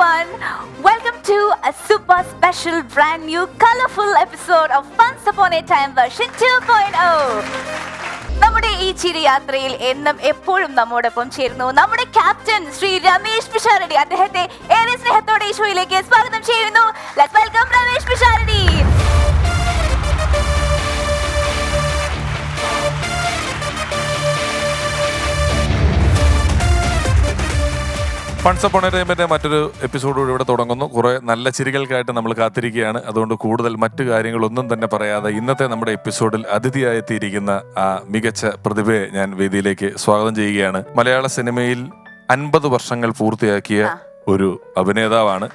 everyone. Welcome to a super special, brand new, colorful episode of Once Upon a Time version 2.0. നമ്മുടെ ഈ ചിരിയാത്രയിൽ എന്നും എപ്പോഴും നമ്മോടൊപ്പം ചേരുന്നു നമ്മുടെ ക്യാപ്റ്റൻ ശ്രീ രമേശ് പിഷാരടി. അദ്ദേഹത്തെ ഏറെ സ്നേഹത്തോടെ ഈ ഷോയിലേക്ക് സ്വാഗതം ചെയ്യുന്നു. Let's welcome Ramesh Pisharody. Once upon a ടൈമിന്റെ മറ്റൊരു എപ്പിസോഡ് ഇവിടെ തുടങ്ങുന്നു. കുറെ നല്ല ചിരികൾക്കായിട്ട് നമ്മൾ കാത്തിരിക്കുകയാണ്. അതുകൊണ്ട് കൂടുതൽ മറ്റു കാര്യങ്ങളൊന്നും തന്നെ പറയാതെ ഇന്നത്തെ നമ്മുടെ എപ്പിസോഡിൽ അതിഥിയായി എത്തിയിരിക്കുന്ന ആ മികച്ച പ്രതിഭയെ ഞാൻ വേദിയിലേക്ക് സ്വാഗതം ചെയ്യുകയാണ്. മലയാള സിനിമയിൽ 50 വർഷങ്ങൾ പൂർത്തിയാക്കിയ ഒരു അഭിനേതാവാണ്.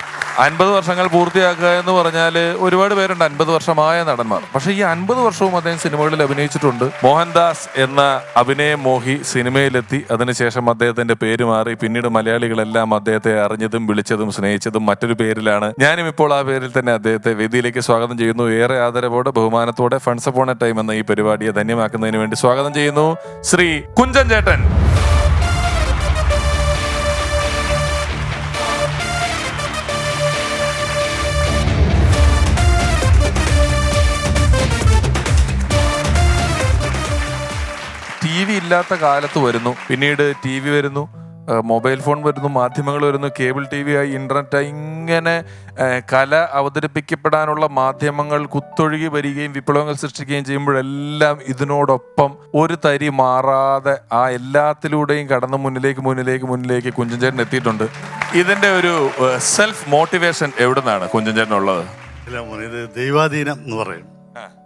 50 വർഷങ്ങൾ പൂർത്തിയാക്കുക എന്ന് പറഞ്ഞാൽ ഒരുപാട് പേരുണ്ട് 50 വർഷമായ നടന്മാർ. പക്ഷെ ഈ 50 വർഷവും അദ്ദേഹം സിനിമകളിൽ അഭിനയിച്ചിട്ടുണ്ട്. മോഹൻദാസ് എന്ന അഭിനയ മോഹി സിനിമയിലെത്തി. അതിനുശേഷം അദ്ദേഹത്തിന്റെ പേര് മാറി. പിന്നീട് മലയാളികളെല്ലാം അദ്ദേഹത്തെ അറിഞ്ഞതും വിളിച്ചതും സ്നേഹിച്ചതും മറ്റൊരു പേരിലാണ്. ഞാനും ഇപ്പോൾ ആ പേരിൽ തന്നെ അദ്ദേഹത്തെ വേദിയിലേക്ക് സ്വാഗതം ചെയ്യുന്നു. ഏറെ ആദരവോടെ ബഹുമാനത്തോടെ ഫൺസ് അപ്പോൺ എ ടൈം എന്ന ഈ പരിപാടിയെ ധന്യമാക്കുന്നതിന് വേണ്ടി സ്വാഗതം ചെയ്യുന്നു ശ്രീ കുഞ്ചൻ ചേട്ടൻ. TV ഇല്ലാത്ത കാലത്ത് വരുന്നു, പിന്നീട് TV വരുന്നു, മൊബൈൽ ഫോൺ വരുന്നു, മാധ്യമങ്ങൾ വരുന്നു, കേബിൾ TV ആയി, ഇന്റർനെറ്റായി, ഇങ്ങനെ കല അവതരിപ്പിക്കപ്പെടാനുള്ള മാധ്യമങ്ങൾ കുത്തൊഴുകി വരികയും വിപ്ലവങ്ങൾ സൃഷ്ടിക്കുകയും ചെയ്യുമ്പോഴെല്ലാം ഇതിനോടൊപ്പം ഒരു തരി മാറാതെ ആ എല്ലാത്തിലൂടെയും കടന്ന് മുന്നിലേക്ക് കുഞ്ചൻ ചേട്ടൻ എത്തിയിട്ടുണ്ട്. ഇതിന്റെ ഒരു സെൽഫ് മോട്ടിവേഷൻ എവിടെ നിന്നാണ് കുഞ്ചൻ ചേട്ടനുള്ളത്? ഇത് ദൈവാധീനം എന്ന് പറയും.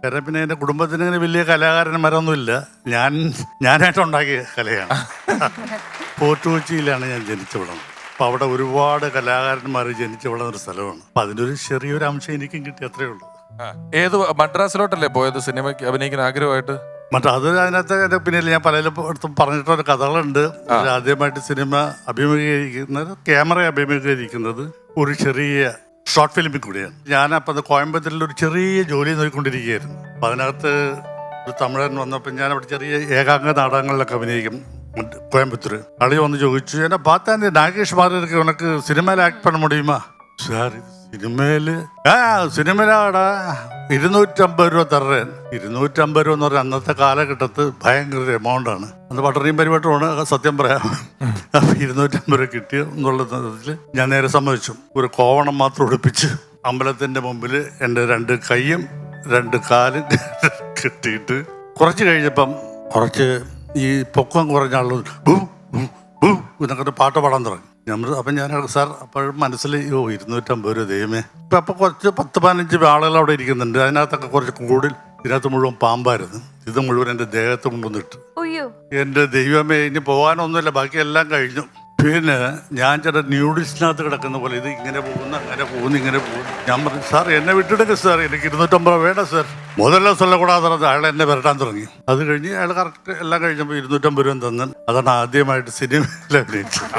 കാരണം പിന്നെ എൻ്റെ കുടുംബത്തിന് വലിയ കലാകാരന്മാരൊന്നുമില്ല. ഞാനായിട്ട് ഉണ്ടാക്കിയ കലയാണ്. പോർട്ടുകൊച്ചിയിലാണ് ഞാൻ ജനിച്ചു വളർന്നത്. അപ്പം അവിടെ ഒരുപാട് കലാകാരന്മാർ ജനിച്ചു വളർന്ന ഒരു സ്ഥലമാണ്. അപ്പം അതിൻ്റെ ഒരു ചെറിയൊരു അംശം എനിക്കും കിട്ടി, അത്രേ ഉള്ളൂ. ഏത് മദ്രാസിലോട്ടല്ലേ പോയത് സിനിമയ്ക്ക് അഭിനയിക്കാൻ ആഗ്രഹമായിട്ട്? അത് അതിനകത്ത് പിന്നെ ഞാൻ പലയിടത്തും പറഞ്ഞിട്ടൊരു കഥകളുണ്ട്. ആദ്യമായിട്ട് സിനിമ അഭിമുഖീകരിക്കുന്നത്, ക്യാമറ അഭിമുഖീകരിക്കുന്നത് ഒരു ചെറിയ ഷോർട്ട് ഫിലിമിൽ കൂടിയാണ്. ഞാനപ്പോൾ അത് കോയമ്പത്തൂരിൽ ഒരു ചെറിയ ജോലി നോക്കിക്കൊണ്ടിരിക്കുകയായിരുന്നു. അപ്പം അതിനകത്ത് ഒരു തമിഴൻ വന്നപ്പോൾ ഞാൻ അവിടെ ചെറിയ ഏകാംഗ നാടകങ്ങളിലൊക്കെ അഭിനയിക്കും കോയമ്പത്തൂർ. അളി വന്ന് ചോദിച്ചു, എന്നെ പാത്താൻ്റെ നാഗേഷ് മാർക്ക് ഉനക്ക് സിനിമയിൽ ആക്ട് പണ മുടിയുമാ? സാർ സിനിമയിലാടാ 250 രൂപ തർറേൻ. 250 രൂപ എന്ന് പറഞ്ഞാൽ അന്നത്തെ കാലഘട്ടത്ത് ഭയങ്കര എമൗണ്ടാണ്. അന്ന് പട്ടറിയും പരിപാടിയാണ്, സത്യം പറയാം. അപ്പം 250 രൂപ കിട്ടിയ എന്നുള്ളതിൽ ഞാൻ നേരെ സമ്മതിച്ചു. ഒരു കോവണം മാത്രം ഉടുപ്പിച്ച് അമ്പലത്തിൻ്റെ മുമ്പിൽ എൻ്റെ 2 കൈയും 2 കാലും കെട്ടിയിട്ട് കുറച്ച് കഴിഞ്ഞപ്പം കുറച്ച് ഈ പൊക്കം കുറഞ്ഞ ആളുകൾ എന്നൊക്കെ പാട്ട് പാടാൻ തുടങ്ങി. അപ്പം ഞാൻ സാർ അപ്പോഴും മനസ്സിൽ 250 രൂപ ദൈവമേ. ഇപ്പം അപ്പോൾ കുറച്ച് 10-15 ആളുകൾ അവിടെ ഇരിക്കുന്നുണ്ട്. അതിനകത്തൊക്കെ കുറച്ച് കൂടുതൽ. ഇതിനകത്ത് മുഴുവൻ പാമ്പായിരുന്നു. ഇത് മുഴുവൻ എൻ്റെ ദേഹത്ത് കൊണ്ടുവന്നിട്ട്, എൻ്റെ ദൈവമേ ഇനി പോകാനൊന്നുമില്ല, ബാക്കിയെല്ലാം കഴിഞ്ഞു. പിന്നെ ഞാൻ ചില ന്യൂഡിൽസിനകത്ത് കിടക്കുന്ന പോലെ ഇത് ഇങ്ങനെ പോകുന്നു, അങ്ങനെ പോകുന്നു, ഇങ്ങനെ പോകുന്നു. ഞാൻ പറഞ്ഞു, സാർ എന്നെ വിട്ടിടുക സാർ, എനിക്ക് 250 രൂപ വേണ്ട സാർ. മുതല കൊല്ലകൂടാതെ പറഞ്ഞത് അയാൾ എന്നെ വരട്ടാൻ തുടങ്ങി. അത് കഴിഞ്ഞ് അയാൾ കറക്റ്റ് എല്ലാം കഴിഞ്ഞപ്പോൾ 250 രൂപ തന്നു. അതാണ് ആദ്യമായിട്ട് സിനിമയിൽ അഭിനയിച്ചത്.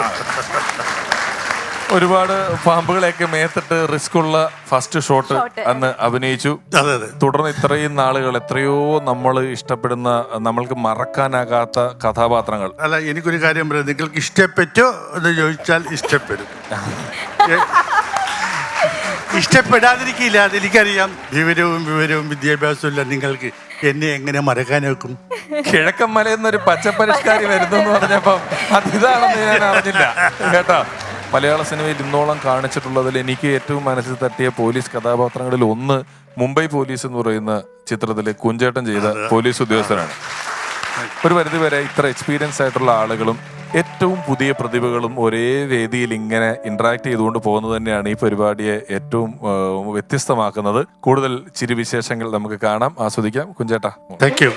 ഒരുപാട് പാമ്പുകളെയൊക്കെ മേത്തിട്ട് റിസ്ക് ഉള്ള ഫസ്റ്റ് ഷോട്ട് അന്ന് അഭിനയിച്ചു. തുടർന്ന് ഇത്രയും നാളുകൾ എത്രയോ നമ്മൾ ഇഷ്ടപ്പെടുന്ന, നമ്മൾക്ക് മറക്കാനാകാത്ത കഥാപാത്രങ്ങൾ. അല്ല, എനിക്കൊരു കാര്യം പറയാം, നിങ്ങൾക്ക് ഇഷ്ടപ്പെട്ടോ എന്ന് ചോദിച്ചാൽ ഇഷ്ടപ്പെടും. ഇഷ്ടപ്പെടാതിരിക്കില്ല, അതെനിക്കറിയാം. വിവരവും വിദ്യാഭ്യാസവും ഇല്ല നിങ്ങൾക്ക്. എന്നെ എങ്ങനെ മറക്കാൻ വെക്കും? കിഴക്കൻ മലയെന്നൊരു പച്ചപ്പരിഷ്കാരി വരുന്നു എന്ന് പറഞ്ഞപ്പം അതിതാണെന്ന് ഞാൻ അറിഞ്ഞില്ല കേട്ടോ. മലയാള സിനിമയിൽ ഇന്നോളം കാണിച്ചിട്ടുള്ളതിൽ എനിക്ക് ഏറ്റവും മനസ്സിൽ തട്ടിയ പോലീസ് കഥാപാത്രങ്ങളിൽ ഒന്ന് മുംബൈ പോലീസ് എന്ന് പറയുന്ന ചിത്രത്തിൽ കുഞ്ചേട്ടൻ ചെയ്ത പോലീസ് ഉദ്യോഗസ്ഥനാണ്. ഒരു പരിധിവരെ ഇത്ര എക്സ്പീരിയൻസ് ആയിട്ടുള്ള ആളുകളും ഏറ്റവും പുതിയ പ്രതിഭകളും ഒരേ വേദിയിൽ ഇങ്ങനെ ഇന്ററാക്ട് ചെയ്തുകൊണ്ട് പോകുന്നത് തന്നെയാണ് ഈ പരിപാടിയെ ഏറ്റവും വ്യത്യസ്തമാക്കുന്നത്. കൂടുതൽ ചിരിവിശേഷങ്ങൾ നമുക്ക് കാണാം, ആസ്വദിക്കാം. കുഞ്ചേട്ടാ, താങ്ക് യു.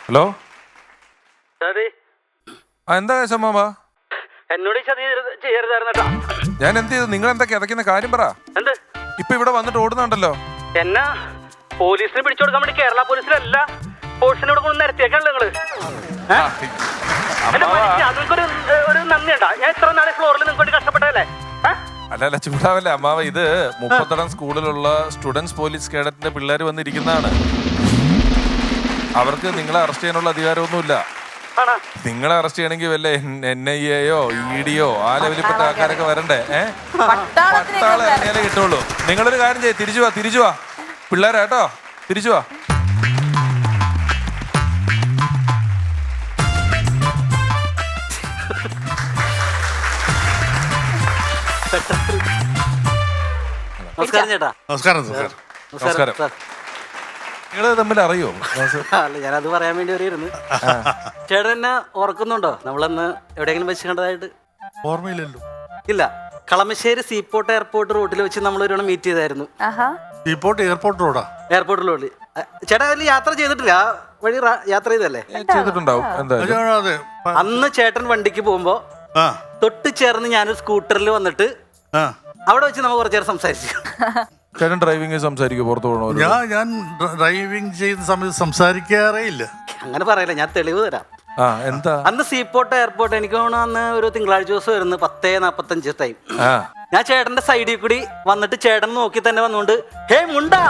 ഹലോ, എന്താ ശമ്മാ? എന്നോട് ചെയ്യരുതായിരുന്നോ? ഞാൻ എന്ത് ചെയ്തു? നിങ്ങൾ എന്താ കിതക്കുന്ന കാര്യം പറ. ഇപ്പൊ ഇവിടെ വന്നിട്ട് ഓടുന്നുണ്ടല്ലോ. എന്നാ പോലീസിന് പിടിച്ചു കൊടുക്കാൻ വേണ്ടി കേരള പോലീസിലല്ല പോർഷനെ ഇവിടെ കൊണ്ട് നിരത്തിയേക്കാണല്ലോ നിങ്ങള്. എന്റെ മനുഷ്യ, നിങ്ങൾക്കൊരു ഒരു നന്ദി ഉണ്ടാ. ഞാൻ ഇത്ര നാളെ ഫ്ലോറിൽ നിങ്ങൾക്ക് വേണ്ടി കഷ്ടപ്പെട്ടതല്ലേ? അല്ല ചൂടാവല്ലേ അമ്മാവ, ഇത് മുപ്പത്തടം സ്കൂളിലുള്ള സ്റ്റുഡൻസ് പോലീസ് കേഡറ്റിന്റെ പിള്ളേർ വന്നിരിക്കുന്നതാണ്. അവർക്ക് നിങ്ങളെ അറസ്റ്റ് ചെയ്യാനുള്ള അധികാരമൊന്നുമില്ല. നിങ്ങളെ അറസ്റ്റ് ചെയ്യണമെങ്കിൽ വല്ല NIA-യോ ED-യോ ആ ലെവലിൽപ്പെട്ട ആൾക്കാരൊക്കെ വരണ്ടേ? പട്ടാളം എന്നെ കിട്ടുള്ളൂ. നിങ്ങളൊരു കാര്യം ചെയ്യ്, തിരിച്ചു വാ പിള്ളേരാട്ടോ, തിരിച്ചു വാ. നമസ്കാരം ചേട്ടാ. നമസ്കാരം. നിങ്ങള് തമ്മിൽ അറിയോ? അല്ല, ഞാനത് പറയാൻ വേണ്ടി വരെയായിരുന്നു. ചേട്ടൻ എന്നെ ഓർക്കുന്നുണ്ടോ? നമ്മളന്ന് എവിടെയെങ്കിലും വെച്ച് കണ്ടതായിട്ട്? ഓർമ്മയില്ലല്ലോ. ഇല്ല, കളമശ്ശേരി സീപോർട്ട് എയർപോർട്ട് റോഡിൽ വെച്ച് നമ്മൾ ഒരു മീറ്റ് ചെയ്തായിരുന്നു. Seaport airport റോഡാ? എയർപോർട്ട് റോഡിൽ. ചേട്ടാ അതിൽ യാത്ര ചെയ്തിട്ടില്ല? ആ വഴി യാത്ര ചെയ്തല്ലേ? ചെയ്തിട്ടുണ്ടാവും എന്തായാലും. അന്ന് ചേട്ടൻ വണ്ടിക്ക് പോകുമ്പോ തൊട്ട് ചേർന്ന് ഞാനൊരു സ്കൂട്ടറിൽ വന്നിട്ട് അവിടെ വെച്ച് നമ്മൾ കുറച്ചു നേരം സംസാരിച്ചു. ചേട്ടൻ ഡ്രൈവിംഗ് സംസാരിക്കും പുറത്തു പോകണോ? ഞാൻ ഡ്രൈവിംഗ് ചെയ്യുന്ന സമയത്ത് സംസാരിക്കാറേ ഇല്ല. അങ്ങനെ പറയല്ല, ഞാൻ തെളിവ് തരാം. എന്താ? അന്ന് സീപോർട്ട് എയർപോർട്ട് എനിക്ക് തോന്നുന്നു അന്ന് ഒരു തിങ്കളാഴ്ച ദിവസം വരുന്നു 10:45 ടൈം. ഞാൻ ചേട്ടന്റെ സൈഡിൽ കൂടി വന്നിട്ട് ചേട്ടൻ നോക്കി തന്നെ വന്നുകൊണ്ട് ഹേ മുണ്ടാ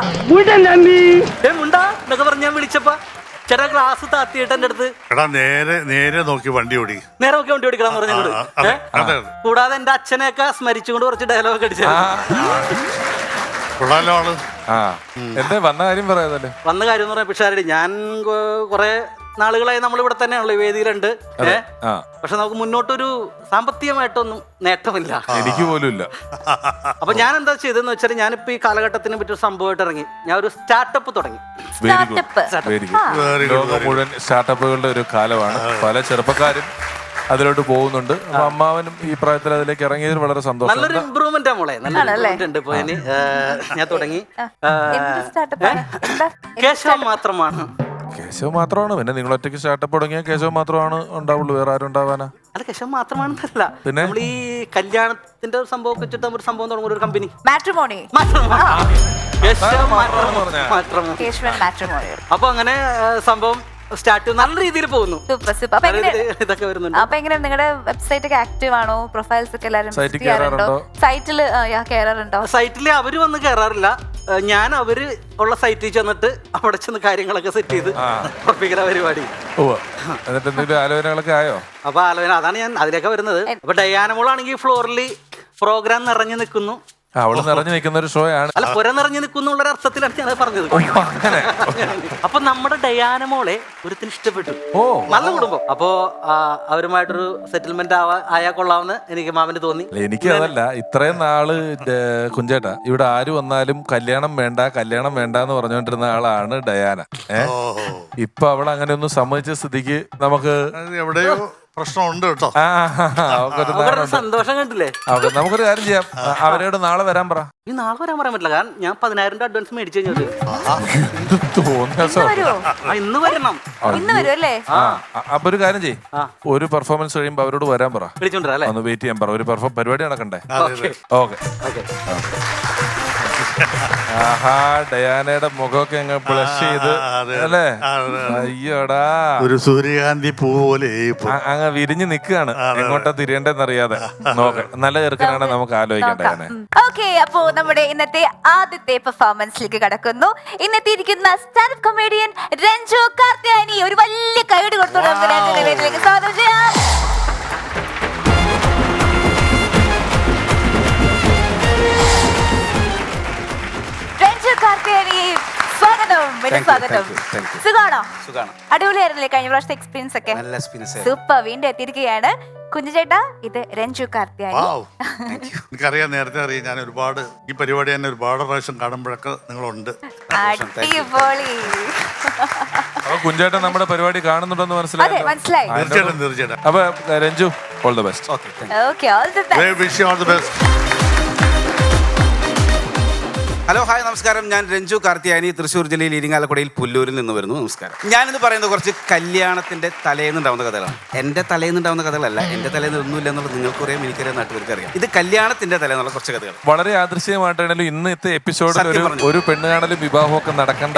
എന്നൊക്കെ പറഞ്ഞ് ഞാൻ വിളിച്ചപ്പോ ചേട്ടാ ഗ്ലാസ് താത്തിയിട്ട് എന്റെ അടുത്ത് നേരെ നോക്കി വണ്ടി ഓടി ഓടിക്കണം പറഞ്ഞോട്. കൂടാതെ എന്റെ അച്ഛനെയൊക്കെ സ്മരിച്ചുകൊണ്ട് കുറച്ച് ഡയലോഗ് അടിച്ചു. എന്താ വന്ന കാര്യം പറയാതല്ലേ? വന്ന കാര്യം എന്ന് പറയാൻ പിഷാരടി, ഞാൻ കുറെ നാളുകളായി നമ്മളിവിടെ തന്നെയാണല്ലോ വേദിയിലുണ്ട്. പക്ഷെ നമുക്ക് മുന്നോട്ടൊരു സാമ്പത്തികമായിട്ടൊന്നും നേട്ടമില്ല. എനിക്ക് പോലും ഇല്ല. അപ്പൊ ഞാൻ എന്താ ചെയ്തെന്ന് വെച്ചാൽ ഞാനിപ്പോ ഈ കാലഘട്ടത്തിനെ പറ്റി ഒരു സംഭവമായിട്ട് ഇറങ്ങി. ഞാൻ ഒരു സ്റ്റാർട്ടപ്പ് തുടങ്ങി. ലോകം മുഴുവൻ സ്റ്റാർട്ടപ്പുകളുടെ ഒരു കാലമാണ്. പല ചെറുപ്പക്കാരും അതിലോട്ട് പോകുന്നുണ്ട്. അപ്പൊ അമ്മാവനും ഈ പ്രായത്തിൽ അതിലേക്ക് ഇറങ്ങിയതിൽ വളരെ സന്തോഷം. നല്ലൊരു ഇമ്പ്രൂവ്മെന്റ് മോളെ, നല്ല ഇമ്പ്രൂവ്മെന്റ് ഉണ്ട്. ഇപ്പൊ ഞാൻ തുടങ്ങി. കേശവം മാത്രമാണ്. പിന്നെ നിങ്ങൾ ഒറ്റയ്ക്ക് സ്റ്റാർട്ടപ്പ് തുടങ്ങിയ കേശവം മാത്രമാണ് ഉണ്ടാവുള്ളൂ, വേറെ ആരും ഉണ്ടാവാനാ? അല്ല, കേശവം മാത്രമാണെന്നല്ല, പിന്നെ നമ്മൾ ഈ കല്യാണത്തിന്റെ ഒരു സംഭവം വെച്ചിട്ട് ഒരു സംഭവം തുടങ്ങുന്ന ഒരു കമ്പനി മാട്രിമോണി. അപ്പൊ അങ്ങനെ സംഭവം സ്റ്റാർട്ട് നല്ല രീതിയിൽ പോകുന്നു. ഇതൊക്കെ വരുന്നുണ്ട്. അപ്പൊ എങ്ങനെ നിങ്ങളുടെ വെബ്സൈറ്റ് ഒക്കെ ആക്റ്റീവ് ആണോ? പ്രൊഫൈൽസ് ഒക്കെ എല്ലാവരും സൈറ്റിൽ അവര് വന്ന് കയറാറില്ല. ഞാൻ അവര് ഉള്ള സൈറ്റിൽ ചെന്നിട്ട് അവിടെ ചെന്ന് കാര്യങ്ങളൊക്കെ സെറ്റ് ചെയ്ത് ഉറപ്പിക്കുന്ന പരിപാടി. ആലോചനകളൊക്കെ ആയോ? അപ്പൊ ആലോചന അതാണ് ഞാൻ അതിലേക്ക് വരുന്നത്. അപ്പൊ ഡയാനമോളാണെങ്കിൽ ഫ്ലോറിൽ പ്രോഗ്രാം നിറഞ്ഞു നിൽക്കുന്നു. അവള് നിറഞ്ഞു നിൽക്കുന്ന ഒരു ഷോ ആണ്. അല്ല, പുര നിറഞ്ഞു നിൽക്കുന്ന അർത്ഥത്തിലാണ് ഞാൻ പറഞ്ഞത്. അപ്പൊ നമ്മുടെ ഡയാനമോളെ ഒരുത്തിന് ഇഷ്ടപ്പെട്ടു. നല്ല കുടുംബം. അപ്പൊ അവരുമായിട്ടൊരു സെറ്റിൽമെന്റ് ആയാ കൊള്ളാമെന്ന് എനിക്ക് മാമന് തോന്നി. എനിക്ക് അതല്ല, ഇത്രയും നാള് കുഞ്ചേട്ടാ ഇവിടെ ആര് വന്നാലും കല്യാണം വേണ്ട എന്ന് പറഞ്ഞുകൊണ്ടിരുന്ന ആളാണ് ഡയാന. ഇപ്പൊ അവൾ അങ്ങനെ ഒന്നും സമ്മതിച്ച സ്ഥിതിക്ക് നമുക്ക് എവിടെയോ പ്രശ്നമുണ്ട് കേട്ടോ. സന്തോഷം കണ്ടില്ലേ? നമുക്കൊരു കാര്യം ചെയ്യാം, അവരോട് നാളെ വരാൻ പറ. ഈ നാളെ വരാൻ പറയാൻ പറ്റില്ല, കാരണം ഞാൻ 10,000 രൂപ അഡ്വാൻസ് മേടിച്ചു കഴിഞ്ഞത്. ഇന്ന് വരണം. അപ്പൊ ഒരു കാര്യം ചെയ്യും, ഒരു പെർഫോമൻസ് കഴിയുമ്പോ അവരോട് വരാൻ പറ. വിളിച്ചോണ്ടല്ലേ? ഒന്ന് വെയിറ്റ് ചെയ്യാൻ പറ, ഒരു പരിപാടി നടക്കണ്ടേ? ഓക്കെ. ഡയാനയുടെ മുഖമൊക്കെ അങ്ങ് ബ്ലഷ് ചെയ്ത് അല്ലേ? അയ്യോടാ, ഒരു സൂര്യകാന്തി പൂ പോലെ അങ്ങ് വിരിഞ്ഞു നിൽക്കുകയാണ്, എങ്ങോട്ടാ തിരിയണ്ടെന്നറിയാതെ. നോക്കെ, നല്ല ചെറുക്കനാണ്, നമുക്ക് ആലോചിക്കാം ഡയാനെ. ഓക്കെ, അപ്പോ നമ്മുടെ ഇന്നത്തെ ആദ്യത്തെ പെർഫോമൻസിലേക്ക് കടക്കുന്നു. ഇന്നത്തെ ഇരിക്കുന്ന സ്റ്റാൻഡപ്പ് കൊമേഡിയൻ രഞ്ജു കാർത്യായനി. ഒരു വലിയ കൈയ്യടി കൊടുത്തോണ്ട് നമുക്ക് രഞ്ജുവിനെ വേദിയിലേക്ക് സ്വാഗതം ചെയ്യാം. സുഖാണോ? അടിപൊളിയായിരുന്നില്ലേ കഴിഞ്ഞ പ്രാവശ്യത്തെ എക്സ്പീരിയൻസ് ഒക്കെ? സൂപ്പർ. വീണ്ടും എത്തിയിരിക്കുകയാണ് കുഞ്ഞുചേട്ടാ. ഇത് രഞ്ജു കാർത്യായനി. എനിക്കറിയാം, നേരത്തെ അറിയാം. ഞാൻ ഒരുപാട് ഈ പരിപാടി തന്നെ ഒരുപാട് പ്രാവശ്യം കാണുമ്പോഴൊക്കെ നിങ്ങളുണ്ട്. അടിപൊളി. കുഞ്ചേട്ടൻ നമ്മുടെ പരിപാടി കാണുന്നുണ്ടെന്ന് മനസ്സിലായി. തീർച്ചയായിട്ടും. അപ്പൊ Ranju, all the best. Okay, all the best. Wish you all the best. Hello hi നമസ്കാരം. ഞാൻ രഞ്ജു കാർത്തിയാനി, തൃശ്ശൂർ ജില്ലയിൽ ഇരിങ്ങാലക്കുടയിൽ പുല്ലൂരിൽ നിന്ന് വരുന്നു. നമസ്കാരം. ഞാനിന്ന് പറയുന്നത് കുറച്ച് കല്യാണത്തിന്റെ തലേന്നുണ്ടാവുന്ന കഥകളാണ്. എന്റെ തലേന്നുണ്ടാവുന്ന കഥകളല്ല, എന്റെ തലേന്ന് ഒന്നുമില്ല എന്നുള്ളത് നിങ്ങൾക്കറിയാം, എനിക്കറിയാം, നാട്ടുകാർക്ക് അറിയാം. ഇത് കല്യാണത്തിന്റെ തലേന്നുള്ള കുറച്ച് കഥകൾ. വളരെ യാദൃശ്യമായിട്ടാണെങ്കിലും ഇന്നത്തെ എപ്പിസോഡിൽ ഒരു പെണ്ണ് കാണലും വിവാഹവും ഒക്കെ നടക്കേണ്ട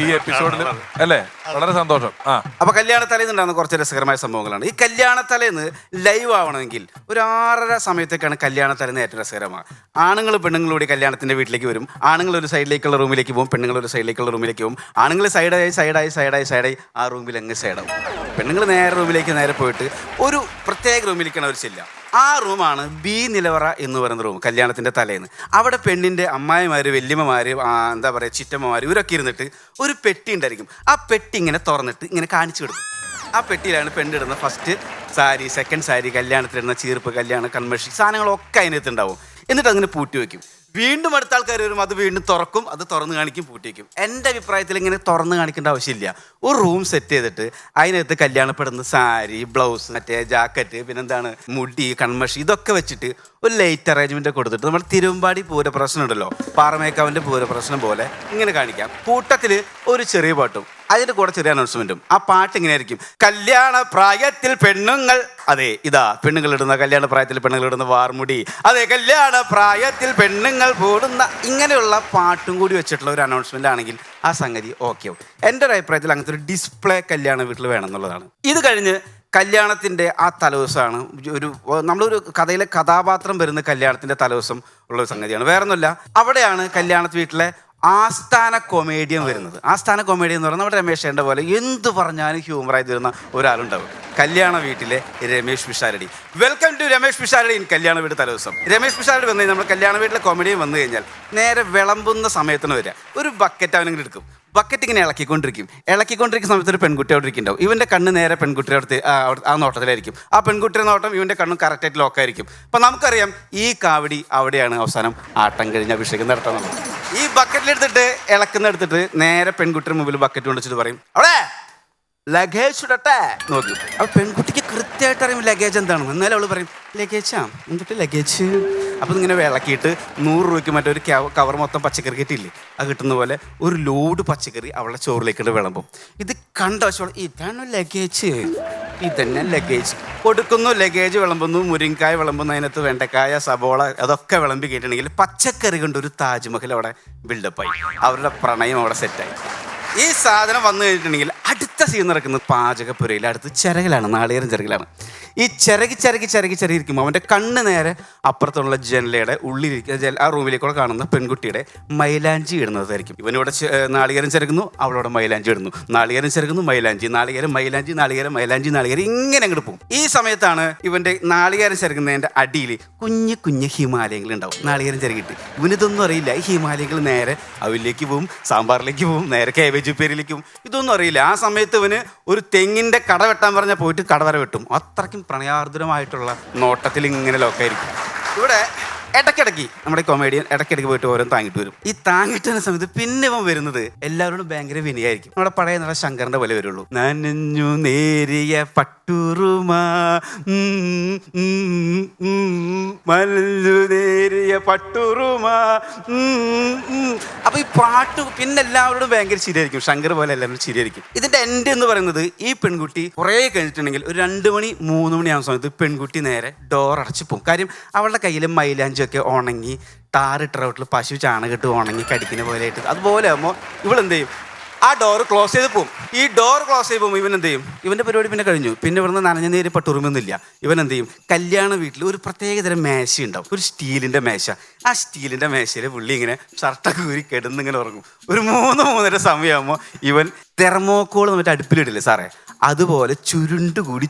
ഈ എപ്പിസോഡിൽ അല്ലേ? വളരെ സന്തോഷം. അപ്പൊ കല്യാണ തലേന്നുണ്ടാകുന്ന കുറച്ച് രസകരമായ സംഭവങ്ങളാണ്. ഈ കല്യാണ തലേന്ന് ലൈവ് ആവണമെങ്കിൽ ഒരു 6:30 സമയത്തേക്കാണ് കല്യാണ തലേന്ന് ഏറ്റവും രസകരമാണ്. ആണുങ്ങൾ പെണ്ണുങ്ങളോട് കല്യാണത്തിന്റെ വീട്ടിലേക്ക് വരും. ആണുങ്ങൾ ഒരു സൈഡിലേക്കുള്ള റൂമിലേക്ക് പോകും, പെണ്ണുങ്ങൾ ഒരു സൈഡിലേക്കുള്ള റൂമിലേക്ക് പോകും. ആണുങ്ങൾ സൈഡായി ആ റൂമിൽ അങ്ങ് സൈഡാവും. പെണ്ണുങ്ങൾ നേരെ റൂമിലേക്ക് നേരെ പോയിട്ട് ഒരു പ്രത്യേക റൂമിലേക്കാണ് അവർ ചെല്ലുക. ആ റൂമാണ് ബി നിലവറ എന്ന് പറയുന്ന റൂം. കല്യാണത്തിൻ്റെ തലേന്ന് അവിടെ പെണ്ണിൻ്റെ അമ്മായിമാർ, വല്യമ്മമാർ, എന്താ പറയുക, ചിറ്റമ്മമാർ, ഇവരൊക്കെ ഇരുന്നിട്ട് ഒരു പെട്ടി ഉണ്ടായിരിക്കും. ആ പെട്ടി ഇങ്ങനെ തുറന്നിട്ട് ഇങ്ങനെ കാണിച്ചു കൊടുക്കും. ആ പെട്ടിയിലാണ് പെണ്ണിടുന്ന ഫസ്റ്റ് സാരി, സെക്കൻഡ് സാരി, കല്യാണത്തിലിടുന്ന ചീർപ്പ്, കല്യാണ കൺമഷി സാധനങ്ങളൊക്കെ അതിനകത്ത് ഉണ്ടാവും. എന്നിട്ട് അങ്ങനെ പൂട്ടി വയ്ക്കും. വീണ്ടും അടുത്ത ആൾക്കാർ വരും, അത് വീണ്ടും തുറക്കും, അത് തുറന്ന് കാണിക്കും, പൂട്ടി വയ്ക്കും. എൻ്റെ അഭിപ്രായത്തിൽ ഇങ്ങനെ തുറന്ന് കാണിക്കേണ്ട ആവശ്യമില്ല. ഒരു റൂം സെറ്റ് ചെയ്തിട്ട് അതിനകത്ത് കല്യാണപ്പെടുന്ന സാരി, ബ്ലൗസ്, മറ്റേ ജാക്കറ്റ്, പിന്നെന്താണ് മുടി, കൺമഷി, ഇതൊക്കെ വെച്ചിട്ട് ഒരു ലൈറ്റ് അറേഞ്ച്മെന്റ് കൊടുത്തിട്ട് നമ്മൾ തിരുവമ്പാടി പൂരപ്രശ്നം ഉണ്ടല്ലോ, പാറമേക്കാവിൻ്റെ പൂരപ്രശ്നം പോലെ ഇങ്ങനെ കാണിക്കാം. കൂട്ടത്തിൽ ഒരു ചെറിയ പാട്ടും അതിൻ്റെ കൂടെ ചെറിയ അനൗൺസ്മെന്റും. ആ പാട്ട് ഇങ്ങനെ ആയിരിക്കും: കല്യാണ പ്രായത്തിൽ പെണ്ണുങ്ങൾ, അതെ ഇതാ പെണ്ണുങ്ങൾ ഇടുന്ന, കല്യാണ പ്രായത്തിൽ പെണ്ണുങ്ങൾ ഇടുന്ന വാർമുടി, അതെ കല്യാണ പ്രായത്തിൽ പെണ്ണുങ്ങൾ പോടുന്ന, ഇങ്ങനെയുള്ള പാട്ടും കൂടി വെച്ചിട്ടുള്ള ഒരു അനൗൺസ്മെന്റ് ആണെങ്കിൽ ആ സംഗതി ഓക്കെ ആവും. എൻ്റെ ഒരു അഭിപ്രായത്തിൽ അങ്ങനത്തെ ഒരു ഡിസ്പ്ലേ കല്യാണ വീട്ടിൽ വേണം എന്നുള്ളതാണ്. ഇത് കഴിഞ്ഞ് കല്യാണത്തിൻ്റെ ആ തലേദിവസമാണ് നമ്മളൊരു കഥയിലെ കഥാപാത്രം വരുന്ന കല്യാണത്തിൻ്റെ തലേദിവസം ഉള്ള സംഗതിയാണ്. വേറൊന്നുമില്ല, അവിടെയാണ് കല്യാണ വീട്ടിലെ ആസ്ഥാന കൊമേഡിയൻ വരുന്നത്. ആസ്ഥാന കൊമേഡിയൻ എന്ന് പറഞ്ഞാൽ നമ്മുടെ രമേശേൻ്റെ പോലെ എന്ത് പറഞ്ഞാലും ഹ്യൂമറായി തരുന്ന ഒരാളുണ്ടാവും. കല്യാണ വീട്ടിലെ Ramesh Pisharody. Welcome to Ramesh Pisharody in കല്യാണ വീട് തലേദിവസം. രമേശ് പിഷാരടി വന്നു കഴിഞ്ഞാൽ, നമ്മൾ കല്യാണ വീട്ടിലെ കൊമേഡിയൻ വന്നു കഴിഞ്ഞാൽ നേരെ വിളമ്പുന്ന സമയത്തിന് വരിക. ഒരു ബക്കറ്റ് അവനിങ്ങനെ എടുക്കും, ബക്കറ്റ് ഇങ്ങനെ ഇളക്കിക്കൊണ്ടിരിക്കുന്ന സമയത്ത് ഒരു പെൺകുട്ടി അവിടെ ഇരിക്കുന്നുണ്ടാവും. ഇവൻ്റെ കണ്ണ് നേരെ പെൺകുട്ടിയുടെ അടുത്ത് ആ നോട്ടത്തിലായിരിക്കും. ആ പെൺകുട്ടിയുടെ നോട്ടം ഇവൻ്റെ കണ്ണും കറക്റ്റായിട്ട് ലോക്കായിരിക്കും. അപ്പം നമുക്കറിയാം ഈ കാവടി അവിടെയാണ് അവസാനം ആട്ടം കഴിഞ്ഞ് അഭിഷേകം നടത്തുന്നത്. ഈ ബക്കറ്റിലെടുത്തിട്ട് ഇളക്കുന്നെടുത്തിട്ട് നേരെ പെൺകുട്ടിയുടെ മുമ്പിൽ ബക്കറ്റ് കൊണ്ടുവച്ചിട്ട് പറയും, അവിടെ ലഗേജ് ഇടട്ടെ നോക്കി. അപ്പോൾ പെൺകുട്ടിക്ക് കൃത്യമായിട്ട് അറിയും ലഗേജ് എന്താണെന്ന്. എന്നാലും അവൾ പറയും ലഗേജാ, എന്നിട്ട് ലഗേജ്. അപ്പോൾ ഇങ്ങനെ വിളക്കിയിട്ട് 100 രൂപയ്ക്ക് മറ്റൊരു കവർ മൊത്തം പച്ചക്കറി കിട്ടിയില്ലേ, അത് കിട്ടുന്ന പോലെ ഒരു ലോഡ് പച്ചക്കറി അവളുടെ ചോറിലേക്കിട്ട് വിളമ്പും. ഇത് കണ്ട വശം ഇതാണ് ലഗേജ്, ഇതന്നെ ലഗേജ്. കൊടുക്കുന്നു, ലഗേജ് വിളമ്പുന്നു, മുരിങ്ങക്കായ വിളമ്പുന്നു, അതിനകത്ത് വെണ്ടക്കായ, സബോള, അതൊക്കെ വിളമ്പി കേട്ടിട്ടുണ്ടെങ്കിൽ പച്ചക്കറി കൊണ്ട് ഒരു താജ്മഹൽ അവിടെ ബിൽഡപ്പായി. അവരുടെ പ്രണയം അവിടെ സെറ്റായി. ഈ സാധനം വന്നു കഴിഞ്ഞിട്ടുണ്ടെങ്കിൽ അടുത്ത സീൻ നടക്കുന്നത് പാചകപ്പുരയിൽ അടുത്ത് ചിറകിലാണ്, നാളികേരം ചിറകിലാണ്. ഈ ചിറകിരിക്കുമ്പോൾ അവൻ്റെ കണ്ണ് നേരെ അപ്പുറത്തുള്ള ജനലയുടെ ഉള്ളിലിരിക്കുന്ന ആ റൂമിലേക്കൂടെ കാണുന്ന പെൺകുട്ടിയുടെ മൈലാഞ്ചി ഇടുന്നതായിരിക്കും. ഇവനിവിടെ നാളികേരം ചിറകുന്നു, അവളോടെ മൈലാഞ്ചി ഇടുന്നു, നാളികേരം ചിറകുന്നു, മൈലാഞ്ചി, നാളികേരം മൈലാഞ്ചി, നാളികേരം മൈലാഞ്ചി, നാളികേരം, ഇങ്ങനെ അങ്ങോട്ട് പോകും. ഈ സമയത്താണ് ഇവൻ്റെ നാളികേരം ചിറകുന്നതിൻ്റെ അടിയിൽ കുഞ്ഞു ഹിമാലയങ്ങൾ ഉണ്ടാവും. നാളികേരം ചിറകിട്ട് ഇവനിതൊന്നും അറിയില്ല. ഈ ഹിമാലയങ്ങൾ നേരെ അവിലേക്ക് പോവും, സാമ്പാറിലേക്ക് പോവും, നേരെ കേബേജ് ഉപ്പേരിയിലേക്ക് പോവും. ഇതൊന്നും അറിയില്ല. ആ സമയത്ത് ഇവന് ഒരു തെങ്ങിൻ്റെ കട വെട്ടാൻ പറഞ്ഞാൽ പോയിട്ട് കടവര വെട്ടും. അത്രയ്ക്കും പ്രണയാർദ്രമായിട്ടുള്ള നോട്ടത്തിൽ ഇങ്ങനെ ലോക്കായിരിക്കും. ഇവിടെ ഇടയ്ക്കിടയ്ക്ക് നമ്മുടെ കൊമേഡിയൻ ഇടയ്ക്കിടയ്ക്ക് പോയിട്ട് ഓരോന്ന് താങ്ങിട്ട് വരും. ഈ താങ്ങിട്ടുന്ന സമയത്ത് പിന്നെ ഇവൻ വരുന്നത് എല്ലാവരോടും ഭയങ്കര വിനയായിരിക്കും. നമ്മുടെ പഴയ നല്ല ശങ്കറിന്റെ പോലെ വരുള്ളൂ. നനഞ്ഞു നേരിയ പട്ടുറുമാ, മലഞ്ഞു നേരിയ പട്ടുറുമാ. അപ്പൊ ഈ പാട്ട് പിന്നെ എല്ലാവരോടും ഭയങ്കര ശരിയായിരിക്കും. ശങ്കർ പോലെ എല്ലാവരും ശരിയായിരിക്കും. ഇതിന്റെ എൻഡ് എന്ന് പറയുന്നത് ഈ പെൺകുട്ടി കുറേ കഴിഞ്ഞിട്ടുണ്ടെങ്കിൽ ഒരു 2 മണി 3 മണിയാകുന്ന സമയത്ത് പെൺകുട്ടി നേരെ ഡോർ അടച്ചു പോകും. കാര്യം അവളുടെ കയ്യിൽ മൈലാഞ്ചി ഒക്കെ ഉണങ്ങി ടാറിട്ട റോട്ടിൽ പശു ചാണകിട്ട് ഉണങ്ങി കടിക്കുന്ന പോലെ ആയിട്ട് അതുപോലെ ആകുമ്പോൾ ഇവളെന്ത് ചെയ്യും, ആ ഡോർ ക്ലോസ് ചെയ്ത് പോകും. ഈ ഡോർ ക്ലോസ് ചെയ്ത് പോകുമ്പോൾ ഇവൻ എന്ത് ചെയ്യും, ഇവൻ്റെ പരിപാടി പിന്നെ കഴിഞ്ഞു. പിന്നെ ഇവിടുന്ന് നനഞ്ഞ നേരി പട്ടുറുമൊന്നുമില്ല. ഇവൻ എന്ത് ചെയ്യും, കല്യാണ വീട്ടിൽ ഒരു പ്രത്യേകതരം മേശ ഉണ്ടാവും, ഒരു സ്റ്റീലിൻ്റെ മേശ. ആ സ്റ്റീലിൻ്റെ മേശയിൽ പുള്ളി ഇങ്ങനെ ഷർട്ടൊക്കെ ഊരി കിടന്നിങ്ങനെ ഉറങ്ങും. ഒരു 3-3:30 സമയമാകുമ്പോൾ ഇവൻ തെർമോക്കോൾ മറ്റേ അടുപ്പിലിടില്ലേ സാറേ, അതുപോലെ ചുരുണ്ടുകൂടി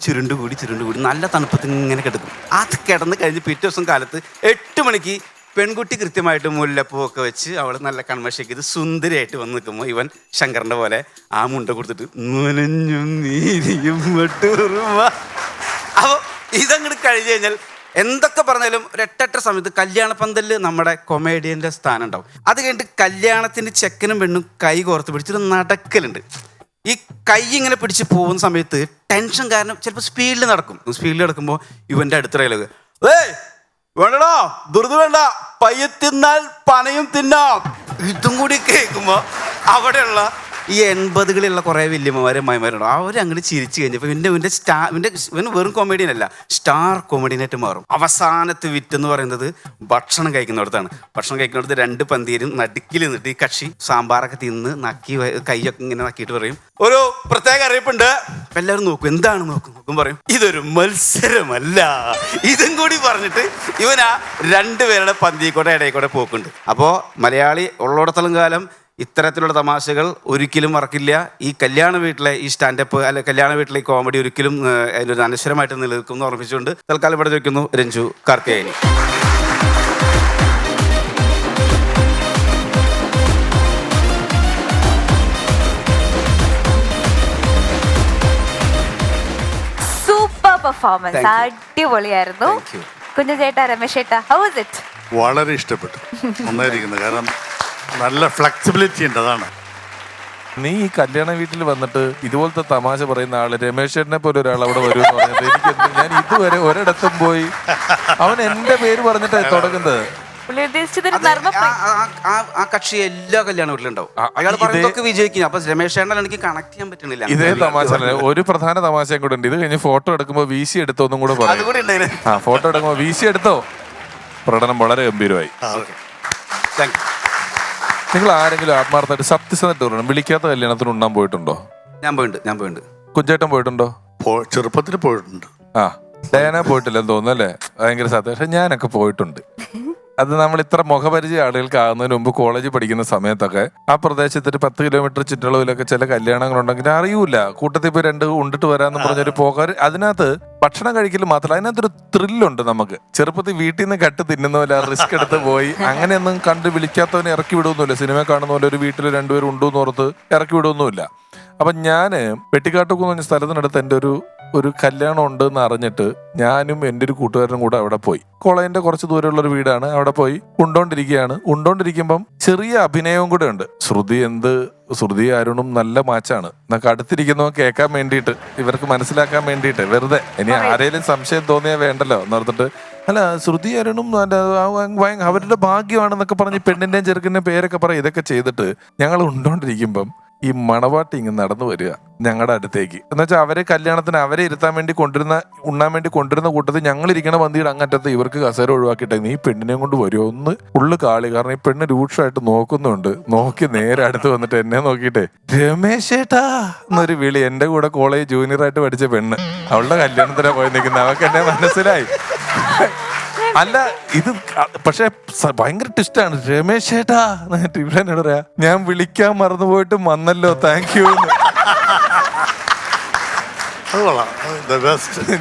നല്ല തണുപ്പത്തിൽ ഇങ്ങനെ കിടക്കും. അത് കിടന്ന് കഴിഞ്ഞ് പിറ്റേ ദിവസം കാലത്ത് 8 മണിക്ക് പെൺകുട്ടി കൃത്യമായിട്ട് മുല്ലപ്പൂവൊക്കെ വെച്ച് അവൾ നല്ല കൺമഷിക്ക് ഇത് സുന്ദരിയായിട്ട് വന്ന് നിൽക്കുമ്പോൾ ഇവൻ ശങ്കറിൻ്റെ പോലെ ആ മുണ്ട കൊടുത്തിട്ട് അപ്പോൾ ഇതങ്ങോട്ട് കഴിഞ്ഞ് കഴിഞ്ഞാൽ എന്തൊക്കെ പറഞ്ഞാലും ഒരു 8-8 സമയത്ത് കല്യാണ പന്തലിൽ നമ്മുടെ കൊമേഡിയൻ്റെ സ്ഥാനം ഉണ്ടാവും. അത് കഴിഞ്ഞിട്ട് കല്യാണത്തിൻ്റെ ചെക്കനും പെണ്ണും കൈ കോർത്ത് പിടിച്ചിട്ട് നടക്കലുണ്ട്. ഈ കൈ ഇങ്ങനെ പിടിച്ച് പോകുന്ന സമയത്ത് ടെൻഷൻ കാരണം ചിലപ്പോൾ സ്പീഡിൽ നടക്കുമ്പോൾ ഇവൻ്റെ അടുത്ത ഡയലോഗ്, വേണ്ടടാ ദുരിത വേണ്ട, പയ്യെ തിന്നാൽ പനയും തിന്നാം. ഇതും കൂടി കേൾക്കുമ്പോ അവിടെയുള്ള ഈ 80കളിലുള്ള കുറെ വല്യമ്മമാരും അമ്മമാരുണ്ടോ, അവരങ്ങനെ ചിരിച്ചു കഴിഞ്ഞപ്പോൾ ഇവൻ വെറും കൊമേഡിയൻ അല്ല, സ്റ്റാർ കൊമേഡിയനായിട്ട് മാറും. അവസാനത്തെ വിറ്റെന്ന് പറയുന്നത് ഭക്ഷണം കഴിക്കുന്നിടത്താണ്. ഭക്ഷണം കഴിക്കുന്നിടത്ത് 2 പന്തിയിലും നടുക്കിൽ നിന്നിട്ട് ഈ കക്ഷി സാമ്പാറൊക്കെ തിന്ന് നക്കി കൈയൊക്കെ ഇങ്ങനെ നക്കിയിട്ട് പറയും, ഒരു പ്രത്യേക അറിയിപ്പുണ്ട്. എല്ലാവരും നോക്കും, എന്താണ് നോക്കും പറയും, ഇതൊരു മത്സരമല്ല. ഇതും കൂടി പറഞ്ഞിട്ട് ഇവനാ 2 പേരുടെ പന്തിക്കൂടെ ഇടയിൽ കൂടെ പോക്കുണ്ട്. അപ്പോൾ മലയാളി ഉള്ളിടത്തോളം കാലം ഇത്തരത്തിലുള്ള തമാശകൾ ഒരിക്കലും മറക്കില്ല. ഈ കല്യാണ വീട്ടിലെ ഈ സ്റ്റാൻഡപ്പ് അല്ലെ കല്യാണ വീട്ടിലെ ഈ കോമഡി ഒരിക്കലും അതിനൊരു അനശ്വരമായിട്ട് നിലനിൽക്കും ഓർമ്മിച്ചുകൊണ്ട് തൽക്കാലം ഇവിടെ ചോദിക്കുന്നു രഞ്ജു കാർത്തികേയനി. സൂപ്പർ പെർഫോമൻസ്, അടിപൊളിയായിരുന്നു. കുഞ്ഞു ചേട്ടാ, രമേശ് ചേട്ടാ, ഹൗ വാസ് ഇറ്റ്? വളരെ ഇഷ്ടപ്പെട്ടു, നന്നായിരിക്കുന്നത്. കാരണം നല്ല ഫ്ലെക്സിബിലിറ്റി ഉണ്ട്, അതാണ്. നീ ഈ കല്യാണ വീട്ടിൽ വന്നിട്ട് ഇതുപോലത്തെ തമാശ പറയുന്ന ആള് രമേശ് ചേട്ടനെ പോലെ ഒരാൾ അവിടെ വരുമെന്ന് പറഞ്ഞത് എനിക്ക് ഞാൻ ഇതുവരെ ഒരിടത്തും പോയി അവൻ എന്റെ പേര് പറഞ്ഞിട്ടാണ് തുടങ്ങുന്നത്. പുള്ളി ഉദ്ദേശിച്ചത് ഒരു നർമ്മ ആ കക്ഷി എല്ലാ കല്യാണ വീട്ടിലുണ്ടാവും. അയാൾ പറയുന്നതൊക്കെ വിജയിക്കും. അപ്പൊ രമേശ് ചേട്ടൻ എനിക്ക് കണക്ട് ചെയ്യാൻ പറ്റുന്നില്ല. ഇതേ തമാശ ഒരു പ്രധാന തമാശയും കൂടെ ഉണ്ട്. ഇത് കഴിഞ്ഞ് ഫോട്ടോ എടുക്കുമ്പോ വീശി എടുത്തോ എന്നും കൂടെ പറയും. ആ ഫോട്ടോ എടുക്കുമ്പോ വീശി എടുത്തോ. പ്രകടനം വളരെ ഗംഭീരമായി. നിങ്ങൾ ആരെങ്കിലും ആത്മാർത്ഥമായിട്ട് സത്യസന്ധമായിട്ട് പറയണം, വിളിക്കാത്ത കല്യാണത്തിന് ഉണ്ണാൻ പോയിട്ടുണ്ടോ? ഞാൻ പോയിട്ടുണ്ട്. കുഞ്ചേട്ടൻ പോയിട്ടുണ്ടോ? ചെറുപ്പത്തിൽ പോയിട്ടുണ്ട്. ആ, ഡയാന പോയിട്ടില്ലെന്ന് തോന്നുന്നു അല്ലേ? ഭയങ്കര സത്യം. പക്ഷെ ഞാനൊക്കെ പോയിട്ടുണ്ട്. അത് നമ്മൾ ഇത്ര മുഖപരിചയ ആളുകൾക്ക് ആകുന്നതിന് മുമ്പ് കോളേജിൽ പഠിക്കുന്ന സമയത്തൊക്കെ ആ പ്രദേശത്ത് ഒരു 10 കിലോമീറ്റർ ചുറ്റളവിലൊക്കെ ചില കല്യാണങ്ങളുണ്ടെങ്കിൽ അറിയൂല, കൂട്ടത്തിൽ പോയി 2 ഉണ്ടിട്ട് വരാന്ന് പറഞ്ഞൊരു പോകാറ്. അതിനകത്ത് ഭക്ഷണം കഴിക്കൽ മാത്രമല്ല, അതിനകത്തൊരു ത്രില്ലുണ്ട്. നമുക്ക് ചെറുപ്പത്തിൽ വീട്ടിൽ നിന്ന് കട്ട് തിന്നുന്ന പോലെ റിസ്ക് എടുത്ത് പോയി അങ്ങനെയൊന്നും കണ്ട് വിളിക്കാത്തവനെ ഇറക്കി വിടുവൊന്നുമില്ല. സിനിമ കാണുന്ന പോലെ ഒരു വീട്ടിൽ 2 പേര് ഉണ്ടെന്ന് ഓർത്ത് ഇറക്കി വിടുവൊന്നുമില്ല. അപ്പം ഞാൻ വെട്ടിക്കാട്ടുകുന്ന് പറഞ്ഞ സ്ഥലത്തിനടുത്ത് എൻ്റെ ഒരു കല്യാണം ഉണ്ടെന്ന് അറിഞ്ഞിട്ട് ഞാനും എൻ്റെ ഒരു കൂട്ടുകാരനും കൂടെ അവിടെ പോയി. കോളേജിന്റെ കുറച്ച് ദൂരമുള്ള ഒരു വീടാണ്. അവിടെ പോയി ഉണ്ടോണ്ടിരിക്കുമ്പം ചെറിയ അഭിനയവും കൂടെ ഉണ്ട്. ശ്രുതി അരുണും നല്ല മാച്ചാണ്. എന്നൊക്കെ അടുത്തിരിക്കുന്നവൻ കേൾക്കാൻ വേണ്ടിയിട്ട്, ഇവർക്ക് മനസ്സിലാക്കാൻ വേണ്ടിയിട്ട് വെറുതെ ഇനി ആരെങ്കിലും സംശയം തോന്നിയാൽ വേണ്ടല്ലോ എന്നോർത്തിട്ട്, അല്ല ശ്രുതി അരുണും അവരുടെ ഭാഗ്യമാണെന്നൊക്കെ പറഞ്ഞ് പെണ്ണിന്റെയും ചെറുക്കിന്റെയും പേരൊക്കെ പറയും. ഇതൊക്കെ ചെയ്തിട്ട് ഞങ്ങൾ ഉണ്ടോണ്ടിരിക്കുമ്പം ഈ മണവാട്ടി ഇങ്ങ് നടന്നു വരിക ഞങ്ങളുടെ അടുത്തേക്ക്. എന്ന് വെച്ചാൽ അവരെ കല്യാണത്തിന് അവരെ ഇരുത്താൻ വേണ്ടി ഉണ്ണാൻ വേണ്ടി കൊണ്ടുവരുന്ന കൂട്ടത്തിൽ ഞങ്ങൾ ഇരിക്കണ വന്തിയുടെ അങ്ങറ്റത്ത് ഇവർക്ക് കസേര ഒഴിവാക്കിയിട്ട് നീ പെണ്ണിനെയും കൊണ്ട് വരുമോ ഒന്ന് ഉള്ളു കാളി. കാരണം ഈ പെണ്ണ് രൂക്ഷമായിട്ട് നോക്കുന്നുണ്ട്. നോക്കി നേരെ അടുത്ത് വന്നിട്ട് എന്നെ നോക്കിയിട്ടേ രമേശ് ഏട്ടാ എന്നൊരു വിളി. എന്റെ കൂടെ കോളേജ് ജൂനിയറായിട്ട് പഠിച്ച പെണ്ണ്, അവളുടെ കല്യാണത്തിനാ പോയി നിൽക്കുന്നത്. അവർക്ക് എന്നെ മനസ്സിലായി. അല്ല ഇത് പക്ഷെ ഭയങ്കര ട്വിസ്റ്റാണ്. രമേശ് ഏട്ടാ എന്നിട്ട് ഇവിടെ എന്നോട് പറയാ, ഞാൻ വിളിക്കാൻ മറന്നുപോയിട്ട് വന്നല്ലോ, താങ്ക് യു.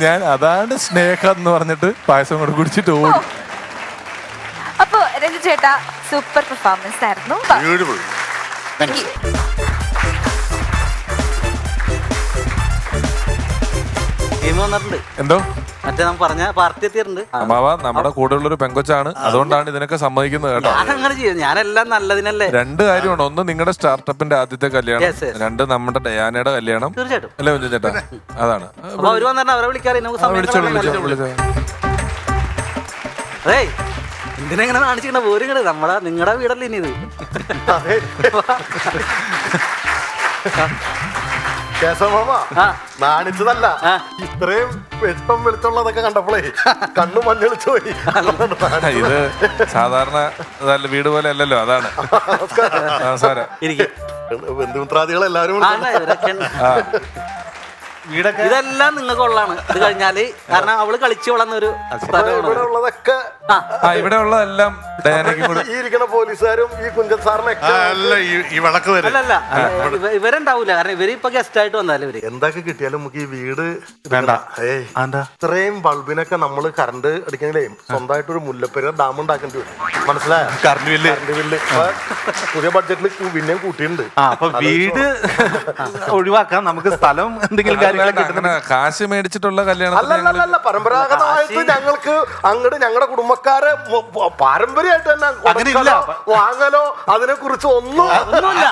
ഞാൻ അതാണ് സ്നേഹം എന്ന് പറഞ്ഞിട്ട് പായസം കൂടെ കുടിച്ചിട്ട് ഓടി. അപ്പൊ രഞ്ജു ചേട്ടാ, സൂപ്പർ പെർഫോമൻസ് ആയിരുന്നു. ബ്യൂട്ടിഫുൾ. എന്തോ മറ്റേ നമ്മൾ പറഞ്ഞ പാർട്ടി എത്തിയിട്ടുണ്ട്. അമ്മാവ നമ്മുടെ കൂടെയുള്ളൊരു പെങ്കൊച്ചാണ്, അതുകൊണ്ടാണ് ഇതിനൊക്കെ സമ്മതിക്കുന്നത് കേട്ടോ. ഞാനങ്ങനെ ചെയ്യും, ഞാനെല്ലാം നല്ലതിനല്ലേ. 2 കാര്യമാണ്. ഒന്ന് നിങ്ങളുടെ സ്റ്റാർട്ടപ്പിന്റെ ആദ്യത്തെ കല്യാണം, 2 നമ്മുടെ ഡയാനയുടെ കല്യാണം. തീർച്ചയായിട്ടും അല്ലേ കുഞ്ചൻ ചേട്ടാ? അതാണ്. അവര് വന്നിട്ട് അവരെ വിളിക്കാറ് നമുക്ക് വിളിച്ചോ. അതേ എന്തിനെങ്ങനെ കാണിച്ചിട്ട് പോരും നിങ്ങളുടെ വീടല്ലേ ഇനി ഇത്. നാണിച്ചതല്ല, ഇത്രയും വെട്ടം വെളിച്ചുള്ളതൊക്കെ കണ്ടപ്പോഴേ കണ്ണു മഞ്ഞളിച്ചു പോയി. ഇത് സാധാരണ വീട് പോലെ അല്ലല്ലോ, അതാണ്. ബന്ധുമിത്രാദികൾ എല്ലാവരും വീടൊക്കെ ഇതെല്ലാം നിങ്ങൾക്ക് ഉള്ളതാണ്. ഇത് കഴിഞ്ഞാല് കാരണം അവള് കളിച്ചു വളർന്ന ഒരു ഉള്ളതൊക്കെ ഇവിടെ ഉള്ളതെല്ലാം ഈ ഇരിക്കുന്ന പോലീസുകാരും ഈ കുഞ്ചൻ സാറിനൊക്കെ അല്ലല്ല ഇവരുണ്ടാവൂല. കാരണം ഇവര് ഇപ്പൊ ഗസ്റ്റ് ആയിട്ട് വന്നാലും ഇവര് എന്തൊക്കെ കിട്ടിയാലും നമുക്ക് ഈ വീട് വേണ്ട. ഇത്രയും ബൾബിനൊക്കെ നമ്മള് കറണ്ട് അടിക്കണേ സ്വന്തമായിട്ടൊരു മുല്ലപ്പെരിയാർ ഡാം ഉണ്ടാക്കേണ്ടി വരും. മനസ്സിലായ കറണ്ട് ബില്ല് പുതിയ ബഡ്ജറ്റിൽ പിന്നെയും കൂട്ടിയിട്ടുണ്ട്. അപ്പൊ വീട് ഒഴിവാക്കാം, നമുക്ക് സ്ഥലം എന്തെങ്കിലും കാശ് മേടിച്ചിട്ടുള്ള കല്യാണം അല്ലല്ല. പരമ്പരാഗതമായിട്ട് ഞങ്ങൾക്ക് അങ്ങോട്ട് ഞങ്ങളുടെ കുടുംബക്കാരെ പാരമ്പര്യമായിട്ട് തന്നെ വാങ്ങലോ അതിനെ കുറിച്ച് ഒന്നുമില്ല.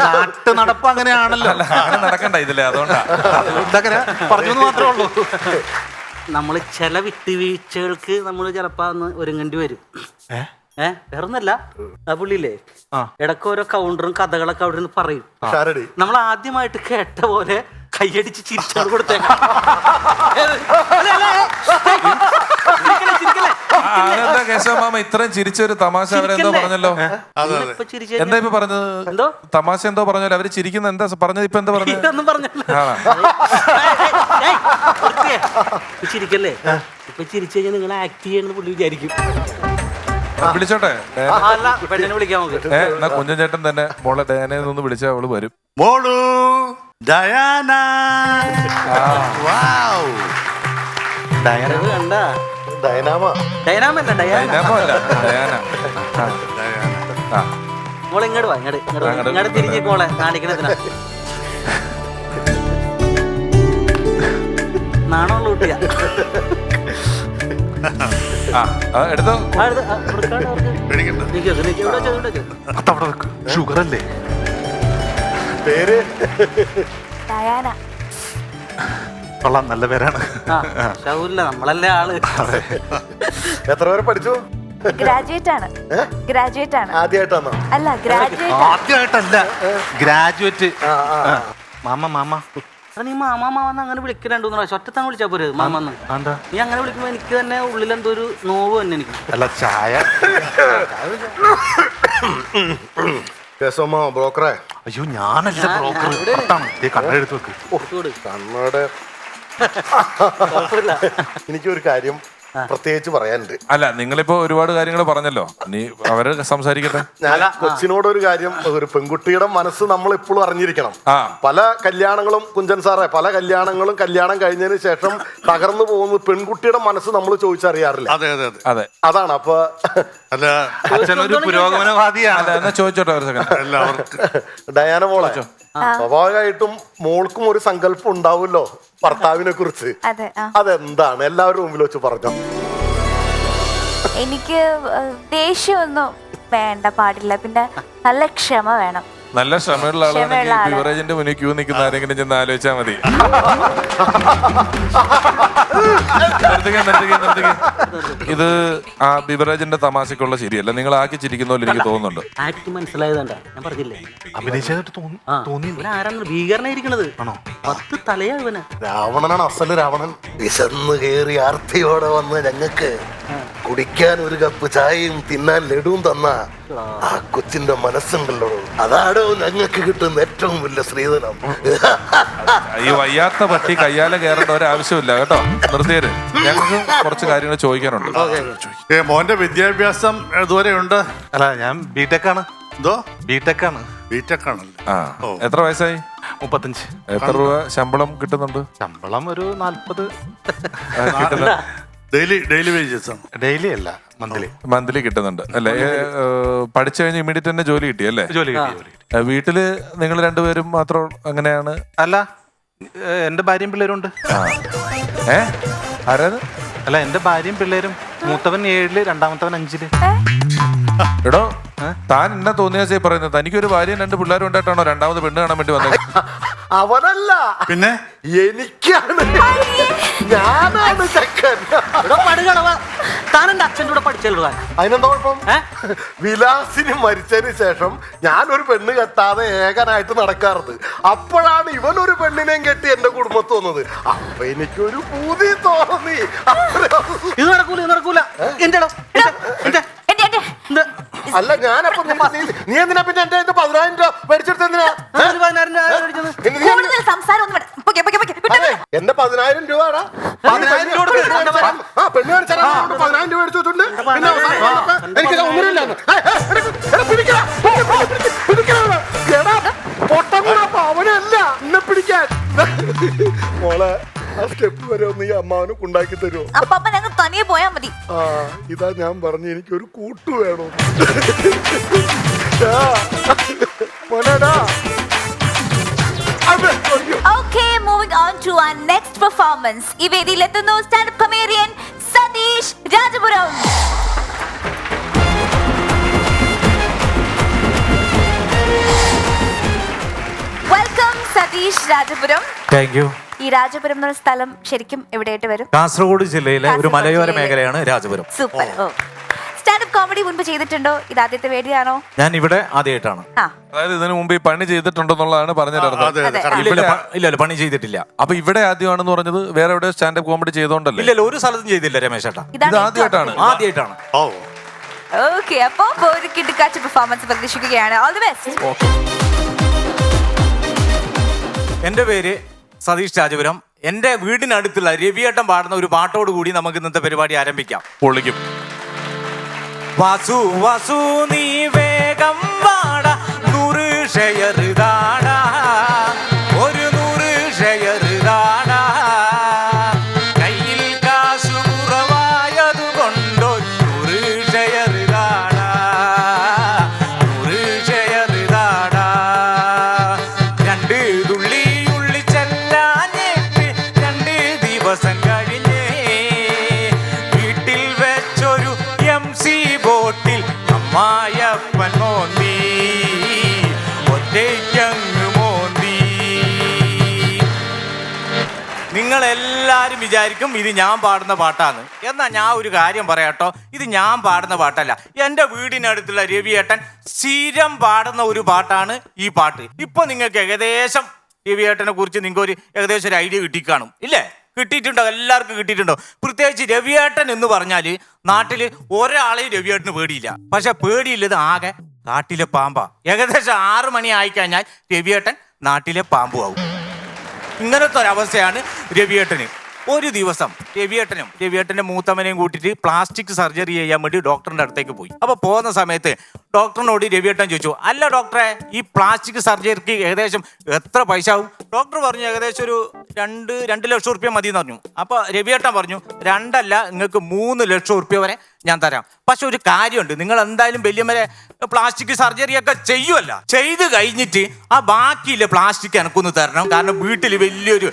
നാട്ടു നടപ്പ് അങ്ങനെയാണല്ലോ, നടക്കണ്ട ഇതില്ലേ, അതുകൊണ്ടാണ് പറഞ്ഞു മാത്രമേ ഉള്ളൂ. നമ്മൾ ചില വിട്ടുവീഴ്ചകൾക്ക് നമ്മൾ ചിലപ്പോ ഒന്ന് ഒരുങ്ങേണ്ടി വരും. വേറൊന്നല്ല, ആ പുള്ളിയില്ലേ ഇടയ്ക്ക് ഓരോ കൗണ്ടറും കഥകളൊക്കെ അവിടെ നിന്ന് പറയും. നമ്മൾ ആദ്യമായിട്ട് കേട്ട പോലെ കൈയടിച്ച് ചിരിച്ചാണ് കൊടുത്തേക്കാം. കേശവ മാമ ഇത്രയും ചിരിച്ചൊരു തമാശ അവരെന്തോ പറഞ്ഞല്ലോ. എന്താ ഇപ്പൊ പറഞ്ഞത്? എന്തോ തമാശ എന്തോ പറഞ്ഞല്ലോ. അവര് ചിരിക്കുന്ന എന്താ പറഞ്ഞത്? ഇപ്പൊ എന്താ പറഞ്ഞത്? ഇതൊന്നും പറഞ്ഞല്ലോ. ചിരിക്കല്ലേ? ഇപ്പൊ ചിരിച്ചു കഴിഞ്ഞാൽ നിങ്ങൾ ആക്ട് ചെയ്യണമെന്ന് പുള്ളി വിചാരിക്കും. വിളിച്ചോട്ടെ, അല്ല പെണ്ണിനെ വിളിക്കാം നമുക്ക്. എന്നാ കുഞ്ഞൻ ചേട്ടൻ തന്നെ മോളെ ഡയാനയിൽ നിന്ന് വിളിച്ചാൽ അവള് വരും. മോളു ഡയാന. കണ്ട ഡയനാമ ഡൈനാമല്ല ഡയാന. Diana Diana. മോളെ ഇങ്ങോട്ട് വാ, ഇങ്ങോട്ട് തിരിഞ്ഞേക്ക് മോളെ, കാണിക്കണതിനാ നാണമുള്ള കുട്ടിയാ. എടുത്തോ. ഷുഗർ അല്ലേ പേര്? ഡയാന. കൊള്ളാം, നല്ല പേരാണ്. നമ്മളല്ലേ ആള്. എത്ര പേരെ പഠിച്ചു? ഗ്രാജുവേറ്റ് ആണ്. ഗ്രാജുവേറ്റ് ആണ്. ആദ്യമായിട്ടാണോ? അല്ല, ഗ്രാജുവേറ്റ്. ആദ്യമായിട്ടല്ല, ഗ്രാജുവേറ്റ്. Mama mama. നീ മാമാ മാമെന്ന് അങ്ങനെ വിളിക്കൽ 2-3 പ്രാവശ്യം ഒറ്റത്തങ്ങ് വിളിച്ചാ പോരെ മാമെന്ന്. നീ അങ്ങനെ വിളിക്കുമ്പോ എനിക്ക് തന്നെ ഉള്ളിൽ എന്തോ ഒരു നോവ് തന്നെ എനിക്ക്. അല്ല, ചായ. കേശവ ബ്രോക്കറെ. അയ്യോ, ഞാനല്ല ബ്രോക്കർ. കണ്ണെടുത്ത് വെക്ക്. കണ്ണയുടെ എനിക്കൊരു കാര്യം പ്രത്യേകിച്ച് പറയാനുണ്ട്. അല്ല, നിങ്ങളിപ്പോ ഒരുപാട് കാര്യങ്ങൾ പറഞ്ഞല്ലോ, നീ അവര് സംസാരിക്കട്ടെ. ഞാൻ കൊച്ചിനോടൊരു കാര്യം, ഒരു പെൺകുട്ടിയുടെ മനസ്സ് നമ്മൾ എപ്പോഴും അറിഞ്ഞിരിക്കണം. പല കല്യാണങ്ങളും കുഞ്ചൻ സാറേ, പല കല്യാണങ്ങളും കല്യാണം കഴിഞ്ഞതിന് ശേഷം തകർന്നു പോകുന്നത് പെൺകുട്ടിയുടെ മനസ്സ് നമ്മൾ ചോദിച്ചറിയാറില്ല. അതെ അതെ അതെ അതെ, അതാണ്. അപ്പൊ അല്ല, അച്ഛനൊരു പുരോഗമനവാദിയാണ്. എന്നാ ചോദിച്ചോട്ടെ ഒരു സെക്കൻഡ്. എല്ലാവർക്കും ഡയാന മോളെ, സ്വാഭാവികമായിട്ടും മോൾക്കും ഒരു സങ്കല്പം ഉണ്ടാവുമല്ലോ ഭർത്താവിനെ കുറിച്ച്. അതെന്താണ്? എല്ലാവരും മുമ്പിൽ വെച്ച് പറഞ്ഞോ. എനിക്ക് ദേഷ്യമൊന്നും വേണ്ട, പാടില്ല. പിന്നെ നല്ല ക്ഷമ വേണം. നല്ല ക്ഷമയുള്ള ആളാണെങ്കിൽ ബിവറേജിന്റെ മുന്നിൽ ക്യൂ നിൽക്കുന്ന ആരെങ്കിലും ചെന്ന് ആലോചിച്ചാൽ മതി. ഇത് ആ ബിവറേജിന്റെ തമാശക്കുള്ള ശരിയല്ല. നിങ്ങൾ ആക്കി ചിരിക്കുന്ന പോലെ എനിക്ക് തോന്നുന്നുണ്ട്. മനസ്സിലായതാണ്ടാ ഞാൻ പറഞ്ഞില്ലേ, അഭിനയിച്ചായിട്ട് തോന്നി. ആരാണ് ഭീകരനായിരിക്കണത്? 10 തലയാ ഇവന്. രാവണനാണ് അസല് രാവണൻ. വിശന്ന് കയറി ആർത്തിയോടെ വന്ന് ഞങ്ങൾക്ക് കുടിക്കാൻ ഒരു കപ്പ് ചായയും തിന്നാൻ ലഡുവും തന്ന ആ കൊച്ചിന്റെ മനസ്സുണ്ടല്ലോ, അതാണോ ഞങ്ങൾക്ക് കിട്ടുന്ന ഏറ്റവും വലിയ സ്ത്രീധനം. ഈ വയ്യാത്ത പട്ടി കയ്യാലെ കയറേണ്ട ഒരാവശ്യമില്ല കേട്ടോ. നിർത്തിയത് ഞങ്ങൾക്ക് കുറച്ച് കാര്യങ്ങൾ ചോദിക്കാനുണ്ട്. മോന്റെ വിദ്യാഭ്യാസം ഇതുവരെ ഉണ്ട്? അല്ല, ഞാൻ ബിടെക് ആണ്. എന്തോ? ബിടെക് ആണ്. ബിടെക് ആണല്ലേ? എത്ര വയസ്സായി? 35. എത്ര രൂപ ശമ്പളം കിട്ടുന്നുണ്ട്? ശമ്പളം ഒരു 40. Daily wages? ഡെയിലി അല്ല, മന്ത്ലി കിട്ടുന്നുണ്ട് അല്ലേ? പഠിച്ചു കഴിഞ്ഞ് ഇമ്മീഡിയറ്റ് തന്നെ ജോലി കിട്ടി അല്ലേ? ജോലി കിട്ടി. വീട്ടില് നിങ്ങൾ രണ്ടുപേരും മാത്രം അങ്ങനെയാണ്? അല്ല, എന്റെ ഭാര്യയും പിള്ളേരും ഉണ്ട്. ആരാത്? അല്ല, എന്റെ ഭാര്യയും പിള്ളേരും. മൂത്തവൻ 7, രണ്ടാമത്തവൻ 5. എടോ, താൻ എന്നെ തോന്നിയ പറയുന്നത് തനിക്കൊരു ഭാര്യയും 2 പിള്ളേരും ഉണ്ടായിട്ടാണോ രണ്ടാമത് പെണ്ണ് കാണാൻ വേണ്ടി വന്നത്? അവനല്ല, പിന്നെ എനിക്കാണ്. ഞാനാണ് ചെക്കൻ. അച്ഛൻ്റെ കൂടെ പഠിച്ചല്ലോ. അതിനെന്താ കുഴപ്പം? വിലാസിനി മരിച്ചതിന് ശേഷം ഞാനൊരു പെണ്ണ് കെട്ടാതെ ഏകനായിട്ട് നടക്കാറുണ്ട്. അപ്പോഴാണ് ഇവനൊരു പെണ്ണിനെയും കെട്ടി എന്റെ കുടുംബത്ത് വന്നത്. അപ്പൊ എനിക്കൊരു പൂതി തോന്നി. ഇത് നടക്കൂല. അല്ല, ഞാനപ്പോ നീ എന്തിനാ പിന്നെ എന്റെ 10,000 രൂപ മേടിച്ചെടുത്ത? എന്റെ 10,000 രൂപ പെണ്ണ് മേടിച്ചാൽ 10,000 രൂപ മേടിച്ചിട്ടുണ്ട്. എനിക്ക് ഒന്നുമില്ല. അവനല്ല എന്നെ പിടിക്കാൻ. മോളെ, ആ സ്റ്റെപ്പ് വരെ ഒന്ന് ഈ അമ്മാവനെ ഉണ്ടാക്കി തരുമോ? അപ്പൊ ഞങ്ങൾ തനിയെ പോയാ മതി. ഇതാ ഞാൻ പറഞ്ഞു, എനിക്കൊരു കൂട്ടു വേണോ. Okay, moving on to our next performance. ഈ വേദിയിലെത്തുന്നു stand up comedian Satheesh Rajapuram. Welcome Satheesh Rajapuram. Thank you. ഈ രാജപുരം എന്നൊരു സ്ഥലം ശരിക്കും എവിടെയായിട്ട് വരും? കാസർഗോഡ് ജില്ലയിലെ ഒരു കാസർഗോഡ് മലയോര ജില്ലയിലെ. മേഖലയാണ് രാജപുരം. സൂപ്പർ. ഓ, സ്റ്റാൻഡപ്പ് കോമഡി മുൻപ് ചെയ്തിട്ടുണ്ടോ? ഇത് ആദ്യത്തെ വേദിയാണോ? ഞാൻ ഇവിടെ ആദ്യമായിട്ടാണ്. ആ, അതായത് ഇതിനു മുമ്പ് ഈ പണി ചെയ്തിട്ടുണ്ടെന്നുള്ളതാണ് പറഞ്ഞിരുന്നത്. അതെ അതെ അതെ. ഇല്ല പണി ചെയ്തിട്ടില്ല. അപ്പൊ ഇവിടെ ആദ്യമാണെന്ന് പറഞ്ഞത് വേറെ എവിടെ സ്റ്റാൻഡപ്പ് കോമഡി ചെയ്തോണ്ടല്ലേ? ഇല്ലല്ലോ, ഒരു സ്ഥലത്തും ചെയ്തില്ല രമേശ് ചേട്ടാ. ഇതാണ് ഇത് ഏറ്റവും ആദ്യമായിട്ടാണ്. ആദ്യമായിട്ടാണ്. ഓ ഓക്കെ, അപ്പോ ഒരു കിടുക്കാച്ച പെർഫോമൻസ് പ്രതീക്ഷിക്കുകയാണ്. All the best. എന്റെ പേര് സതീഷ് രാജപുരം. എന്റെ വീടിനടുത്തുള്ള രവിയേട്ടൻ പാടുന്ന ഒരു പാട്ടോട് കൂടി നമുക്ക് ഇന്നത്തെ പരിപാടി ആരംഭിക്കാം. പൊളിക്കും. വാസു വാസു നീ വേഗം വാട, 100 ഷെയർ താടാ, ഒരു 100 ഷെയർ താടാ, കയ്യിൽ കാശു കുറവായതു കൊണ്ടൊരു 100 ഷെയർ താടാ, 100 ഷെയർ താടാ, 2 തുള്ളി ഉള്ളി ചെല്ലാഞ്ഞിട്ട് 2 ദിവസം കഴിഞ്ഞേ, വീട്ടിൽ വെച്ചൊരു MC ബോട്ടിൽ അമ്മായപ്പൻ മോന്തി, ഒറ്റയ്ക്കങ്ങ് മോന്തി. നിങ്ങളെല്ലാരും വിചാരിക്കും ഇത് ഞാൻ പാടുന്ന പാട്ടാണ്. എന്നാ ഞാൻ ഒരു കാര്യം പറയാട്ടോ, ഇത് ഞാൻ പാടുന്ന പാട്ടല്ല. എൻ്റെ വീടിനടുത്തുള്ള രവിയേട്ടൻ സ്ഥിരം പാടുന്ന ഒരു പാട്ടാണ് ഈ പാട്ട്. ഇപ്പൊ നിങ്ങൾക്ക് ഏകദേശം രവിയേട്ടനെ കുറിച്ച് നിങ്ങൾക്ക് ഒരു ഏകദേശം ഒരു ഐഡിയ കിട്ടിക്കാണും, ഇല്ലേ? കിട്ടിയിട്ടുണ്ടോ? എല്ലാവർക്കും കിട്ടിയിട്ടുണ്ടോ? പ്രത്യേകിച്ച് രവിയേട്ടൻ എന്ന് പറഞ്ഞാൽ നാട്ടിൽ ഒരാളെയും രവിയേട്ടന് പേടിയില്ല. പക്ഷെ പേടിയില്ലത് ആകെ കാട്ടിലെ പാമ്പാ. ഏകദേശം 6 മണി ആയിക്കഴിഞ്ഞാൽ രവിയേട്ടൻ നാട്ടിലെ പാമ്പും ആവും. ഇങ്ങനത്തെ ഒരവസ്ഥയാണ് രവിയേട്ടന്. ഒരു ദിവസം രവിയേട്ടൻ്റെ മൂത്തമ്മനെയും കൂട്ടിയിട്ട് പ്ലാസ്റ്റിക് സർജറി ചെയ്യാൻ വേണ്ടി ഡോക്ടറിന്റെ അടുത്തേക്ക് പോയി. അപ്പൊ പോകുന്ന സമയത്ത് ഡോക്ടറിനോട് രവിയേട്ടൻ ചോദിച്ചു, അല്ല ഡോക്ടറെ, ഈ പ്ലാസ്റ്റിക് സർജറിക്ക് ഏകദേശം എത്ര പൈസ ആവും? ഡോക്ടർ പറഞ്ഞു ഏകദേശം ഒരു 2 ലക്ഷം റുപ്യ മതി എന്ന് പറഞ്ഞു. അപ്പൊ രവിയേട്ടൻ പറഞ്ഞു, 2 അല്ല, നിങ്ങൾക്ക് 3 ലക്ഷം റുപ്യ വരെ ഞാൻ തരാം. പക്ഷെ ഒരു കാര്യമുണ്ട്, നിങ്ങൾ എന്തായാലും വലിയമ്മരെ പ്ലാസ്റ്റിക് സർജറി ഒക്കെ ചെയ്യുമല്ല, ചെയ്ത് കഴിഞ്ഞിട്ട് ആ ബാക്കിയില്ല പ്ലാസ്റ്റിക് എനക്കൊന്ന് തരണം. കാരണം വീട്ടിൽ വലിയൊരു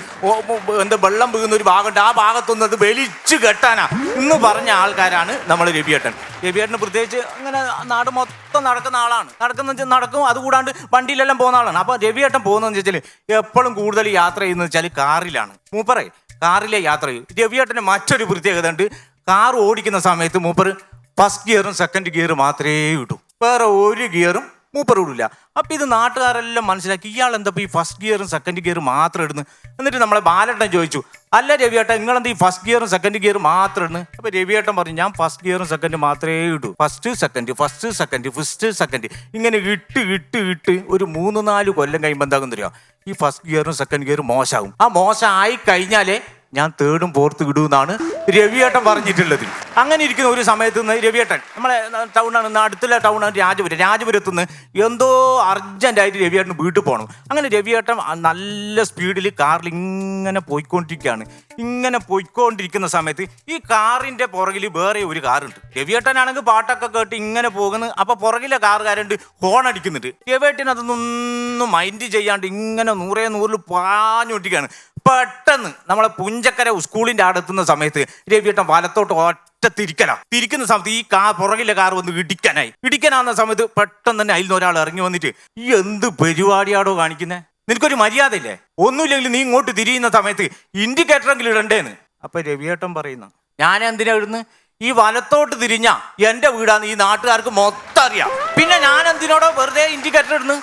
വെള്ളം വീഴുന്ന ഒരു ഭാഗമുണ്ട്, ആ ഭാഗത്തൊന്നും അത് വലിച്ചു കെട്ടാനാ എന്ന് പറഞ്ഞ ആൾക്കാരാണ് നമ്മൾ രവിയേട്ടന് പ്രത്യേകിച്ച് അങ്ങനെ നാട് മൊത്തം നടക്കുന്ന ആളാണ്. നടക്കും, അതുകൂടാണ്ട് വണ്ടിയിലെല്ലാം പോകുന്ന ആളാണ്. അപ്പൊ രവിയേട്ടൻ പോകുന്നതെന്ന് വെച്ചാൽ എപ്പോഴും കൂടുതൽ യാത്ര ചെയ്യുന്നത് വെച്ചാൽ കാറിലാണ്. മൂപ്പറെ കാറിലെ യാത്ര ചെയ്യും. രവിയേട്ടന് മറ്റൊരു പ്രത്യേകത ഉണ്ട്, കാർ ഓടിക്കുന്ന സമയത്ത് മൂപ്പർ ഫസ്റ്റ് ഗിയറും സെക്കൻഡ് ഗിയറും മാത്രമേ ഇടൂ, വേറെ ഒരു ഗിയറും മൂപ്പർ ഇടില്ല. അപ്പം ഇത് നാട്ടുകാരെല്ലാം മനസ്സിലാക്കി, ഇയാൾ എന്താ ഈ ഫസ്റ്റ് ഗിയറും സെക്കൻഡ് ഗിയറും മാത്രം ഇടുന്നു. എന്നിട്ട് നമ്മളെ ബാലേട്ടൻ ചോദിച്ചു, അല്ല രവിയേട്ടൻ, നിങ്ങളെന്താ ഈ ഫസ്റ്റ് ഗിയറും സെക്കൻഡ് ഗിയറും മാത്രം ഇടുന്നു? അപ്പം രവിയേട്ടൻ പറഞ്ഞു, ഞാൻ ഫസ്റ്റ് ഗിയറും സെക്കൻഡ് മാത്രമേ ഇടൂ, ഫസ്റ്റ് സെക്കൻഡ് ഇങ്ങനെ ഇട്ട് ഒരു 3-4 കൊല്ലം കഴിയുമ്പോൾ എന്താകും തരിക, ഈ ഫസ്റ്റ് ഗിയറും സെക്കൻഡ് ഗിയറും മോശമാകും. ആ മോശമായി കഴിഞ്ഞാലേ ഞാൻ 3rd-ഉം 4th-ഉം ഇടുമെന്നാണ് രവിയേട്ടൻ പറഞ്ഞിട്ടുള്ളത്. അങ്ങനെ ഇരിക്കുന്ന ഒരു സമയത്ത് നിന്ന് രവിയേട്ടൻ, നമ്മളെ ടൗണാണ്, അടുത്തുള്ള ടൗണാണ് രാജപുരത്തു നിന്ന് എന്തോ അർജന്റായിട്ട് രവിയേട്ടൻ വീട്ടിൽ പോകണം. അങ്ങനെ രവിയേട്ടൻ നല്ല സ്പീഡിൽ കാറിൽ ഇങ്ങനെ പോയിക്കൊണ്ടിരിക്കുകയാണ്. ഇങ്ങനെ പോയിക്കൊണ്ടിരിക്കുന്ന സമയത്ത് ഈ കാറിന്റെ പുറകിൽ വേറെ ഒരു കാറുണ്ട്. രവിയേട്ടനാണെങ്കിൽ പാട്ടൊക്കെ കേട്ട് ഇങ്ങനെ പോകുന്നു. അപ്പൊ പുറകിലെ കാറുകാരുണ്ട്, ഹോൺ അടിക്കുന്നുണ്ട്. രവിയേട്ടൻ അതൊന്നും മൈൻഡ് ചെയ്യാണ്ട് ഇങ്ങനെ 100 പാഞ്ഞോട്ടിരിക്കുകയാണ്. പെട്ടെന്ന് നമ്മളെ പുഞ്ചക്കര സ്കൂളിന്റെ അടുത്തുന്ന സമയത്ത് രവിയേട്ടൻ വലത്തോട്ട് ഒറ്റ തിരിക്കുന്ന സമയത്ത് ഈ പുറകിലെ കാർ വന്ന് ഇടിക്കാനാകുന്ന സമയത്ത് പെട്ടെന്ന് തന്നെ അതിൽ നിന്ന് ഒരാൾ ഇറങ്ങി വന്നിട്ട്, ഈ എന്ത് പരിപാടിയാടോ കാണിക്കുന്നേ, നിനക്കൊരു മര്യാദയില്ലേ? ഒന്നുമില്ലെങ്കിൽ നീ ഇങ്ങോട്ട് തിരിയുന്ന സമയത്ത് ഇൻഡിക്കേറ്ററെങ്കിലും ഇടണ്ടേന്ന്. അപ്പൊ രവിയേട്ടൻ പറയുന്നു, ഞാൻ എന്തിനാ ഇടുന്ന്? ഈ വലത്തോട്ട് തിരിഞ്ഞ എന്റെ വീടാന്ന് ഈ നാട്ടുകാർക്ക് മൊത്തം അറിയാം, പിന്നെ ഞാൻ എന്തിനോടോ വെറുതെ ഇൻഡിക്കേറ്റർ ഇടുന്നു?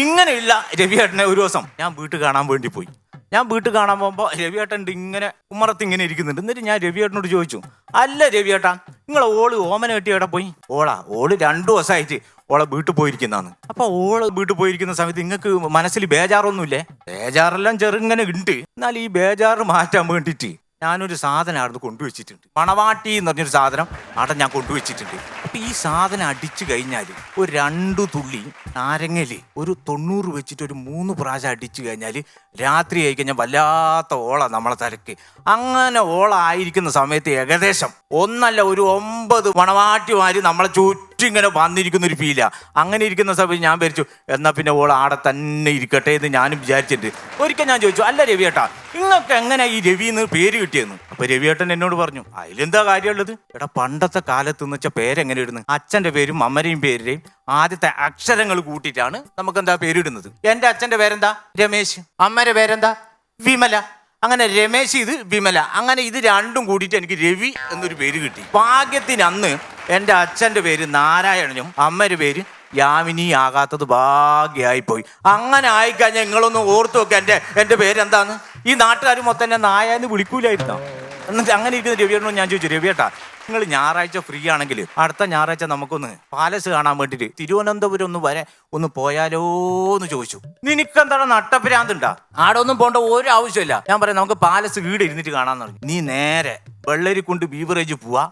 ഇങ്ങനെയുള്ള രവിയേട്ടനെ ഒരു ദിവസം ഞാൻ വീട്ടിൽ കാണാൻ വേണ്ടി പോയി. ഞാൻ വീട്ടിൽ കാണാൻ പോകുമ്പോൾ രവിയേട്ടൻ ഇങ്ങനെ ഉമ്മറത്ത് ഇങ്ങനെ ഇരിക്കുന്നുണ്ട്. എന്നിട്ട് ഞാൻ രവിയേട്ടനോട് ചോദിച്ചു, അല്ല രവിയേട്ടാ, നിങ്ങളെ ഓള് ഓമന കെട്ടി എവിടെ പോയി? ഓള് 2 ദിവസമായിട്ട് ഓളെ വീട്ടിൽ പോയിരിക്കുന്നതാണ്. അപ്പൊ ഓള് വീട്ടിൽ പോയിരിക്കുന്ന സമയത്ത് നിങ്ങൾക്ക് മനസ്സിൽ ബേജാറൊന്നുമില്ലേ? ബേജാറെല്ലാം ചെറുങ്ങനെ ഉണ്ട്. എന്നാൽ ഈ ബേജാറ് മാറ്റാൻ വേണ്ടിയിട്ട് ഞാനൊരു സാധനം അവിടെ കൊണ്ടുവച്ചിട്ടുണ്ട്. മണവാട്ടി എന്ന് പറഞ്ഞൊരു സാധനം അവിടെ ഞാൻ കൊണ്ടുവച്ചിട്ടുണ്ട്. അപ്പൊ ഈ സാധനം അടിച്ചു കഴിഞ്ഞാൽ ഒരു 2 തുള്ളി നാരങ്ങയില് ഒരു 90 വെച്ചിട്ട് ഒരു 3 പ്രാവശ്യം അടിച്ചു കഴിഞ്ഞാൽ രാത്രി ആയി കഴിഞ്ഞാൽ വല്ലാത്ത ഓള നമ്മളെ തലക്ക്. അങ്ങനെ ഓള ആയിരിക്കുന്ന സമയത്ത് ഏകദേശം ഒന്നല്ല ഒരു 9 മണവാട്ടിമാര് നമ്മളെ ചുറ്റും ഇങ്ങനെ വന്നിരിക്കുന്ന ഒരു ഫീലാ. അങ്ങനെ ഇരിക്കുന്ന സമയത്ത് ഞാൻ വിചാരിച്ചു, എന്നാ പിന്നെ ഓൾ ആടെ തന്നെ ഇരിക്കട്ടെ എന്ന് ഞാനും വിചാരിച്ചിട്ടുണ്ട്. ഒരിക്കൽ ഞാൻ ചോദിച്ചു, അല്ല രവിയേട്ടാ, നിങ്ങൾക്ക് എങ്ങനെ ഈ രവി എന്ന് പേര് കിട്ടിയെന്ന്? അപ്പൊ രവിയേട്ടൻ എന്നോട് പറഞ്ഞു, അതിലെന്താ കാര്യമുള്ളത്? എടാ, പണ്ടത്തെ കാലത്ത് എന്ന് വെച്ചാൽ പേരെങ്ങനെ ഇടുന്നത്? അച്ഛന്റെ പേരും അമ്മരെയും പേരുടെയും ആദ്യത്തെ അക്ഷരങ്ങൾ കൂട്ടിയിട്ടാണ് നമുക്ക് എന്താ പേരിടുന്നത്. എന്റെ അച്ഛന്റെ പേരെന്താ? രമേശ്. അമ്മയുടെ പേരെന്താ? വിമല. അങ്ങനെ രമേശ് ഇത് വിമല, അങ്ങനെ ഇത് രണ്ടും കൂടിയിട്ട് എനിക്ക് രവി എന്നൊരു പേര് കിട്ടി. ഭാഗ്യത്തിന് അന്ന് എൻ്റെ അച്ഛൻ്റെ പേര് നാരായണനും അമ്മയുടെ പേര് യാമിനി ആകാത്തത് ഭാഗ്യമായിപ്പോയി. അങ്ങനെ ആയിക്കഴിഞ്ഞാൽ നിങ്ങളൊന്ന് ഓർത്ത് നോക്കുക, എൻ്റെ പേരെന്താന്ന്. ഈ നാട്ടുകാർ മൊത്തം എന്നെ നായാന്ന് വിളിക്കൂലായിരുന്നോ? എന്നിട്ട് അങ്ങനെ ഇരിക്കുന്ന രവിയേട്ടനോട് ഞാൻ ചോദിച്ചു, രവിയേട്ടാ നിങ്ങൾ ഞായറാഴ്ച ഫ്രീ ആണെങ്കിൽ അടുത്ത ഞായറാഴ്ച നമുക്കൊന്ന് പാലസ് കാണാൻ വേണ്ടിയിട്ട് തിരുവനന്തപുരം ഒന്ന് പോയാലോ എന്ന് ചോദിച്ചു. നിനക്കെന്താണ് നട്ടഭ്രാന്തുണ്ടാ? ആടെ ഒന്നും പോകേണ്ട ഒരു ആവശ്യമില്ല. ഞാൻ പറയാം നമുക്ക് പാലസ് വീട് ഇരുന്നിട്ട് കാണാന്ന് പറഞ്ഞു. നീ നേരെ വെള്ളരിക്കുണ്ട് ബീവറേജ് പോവാ.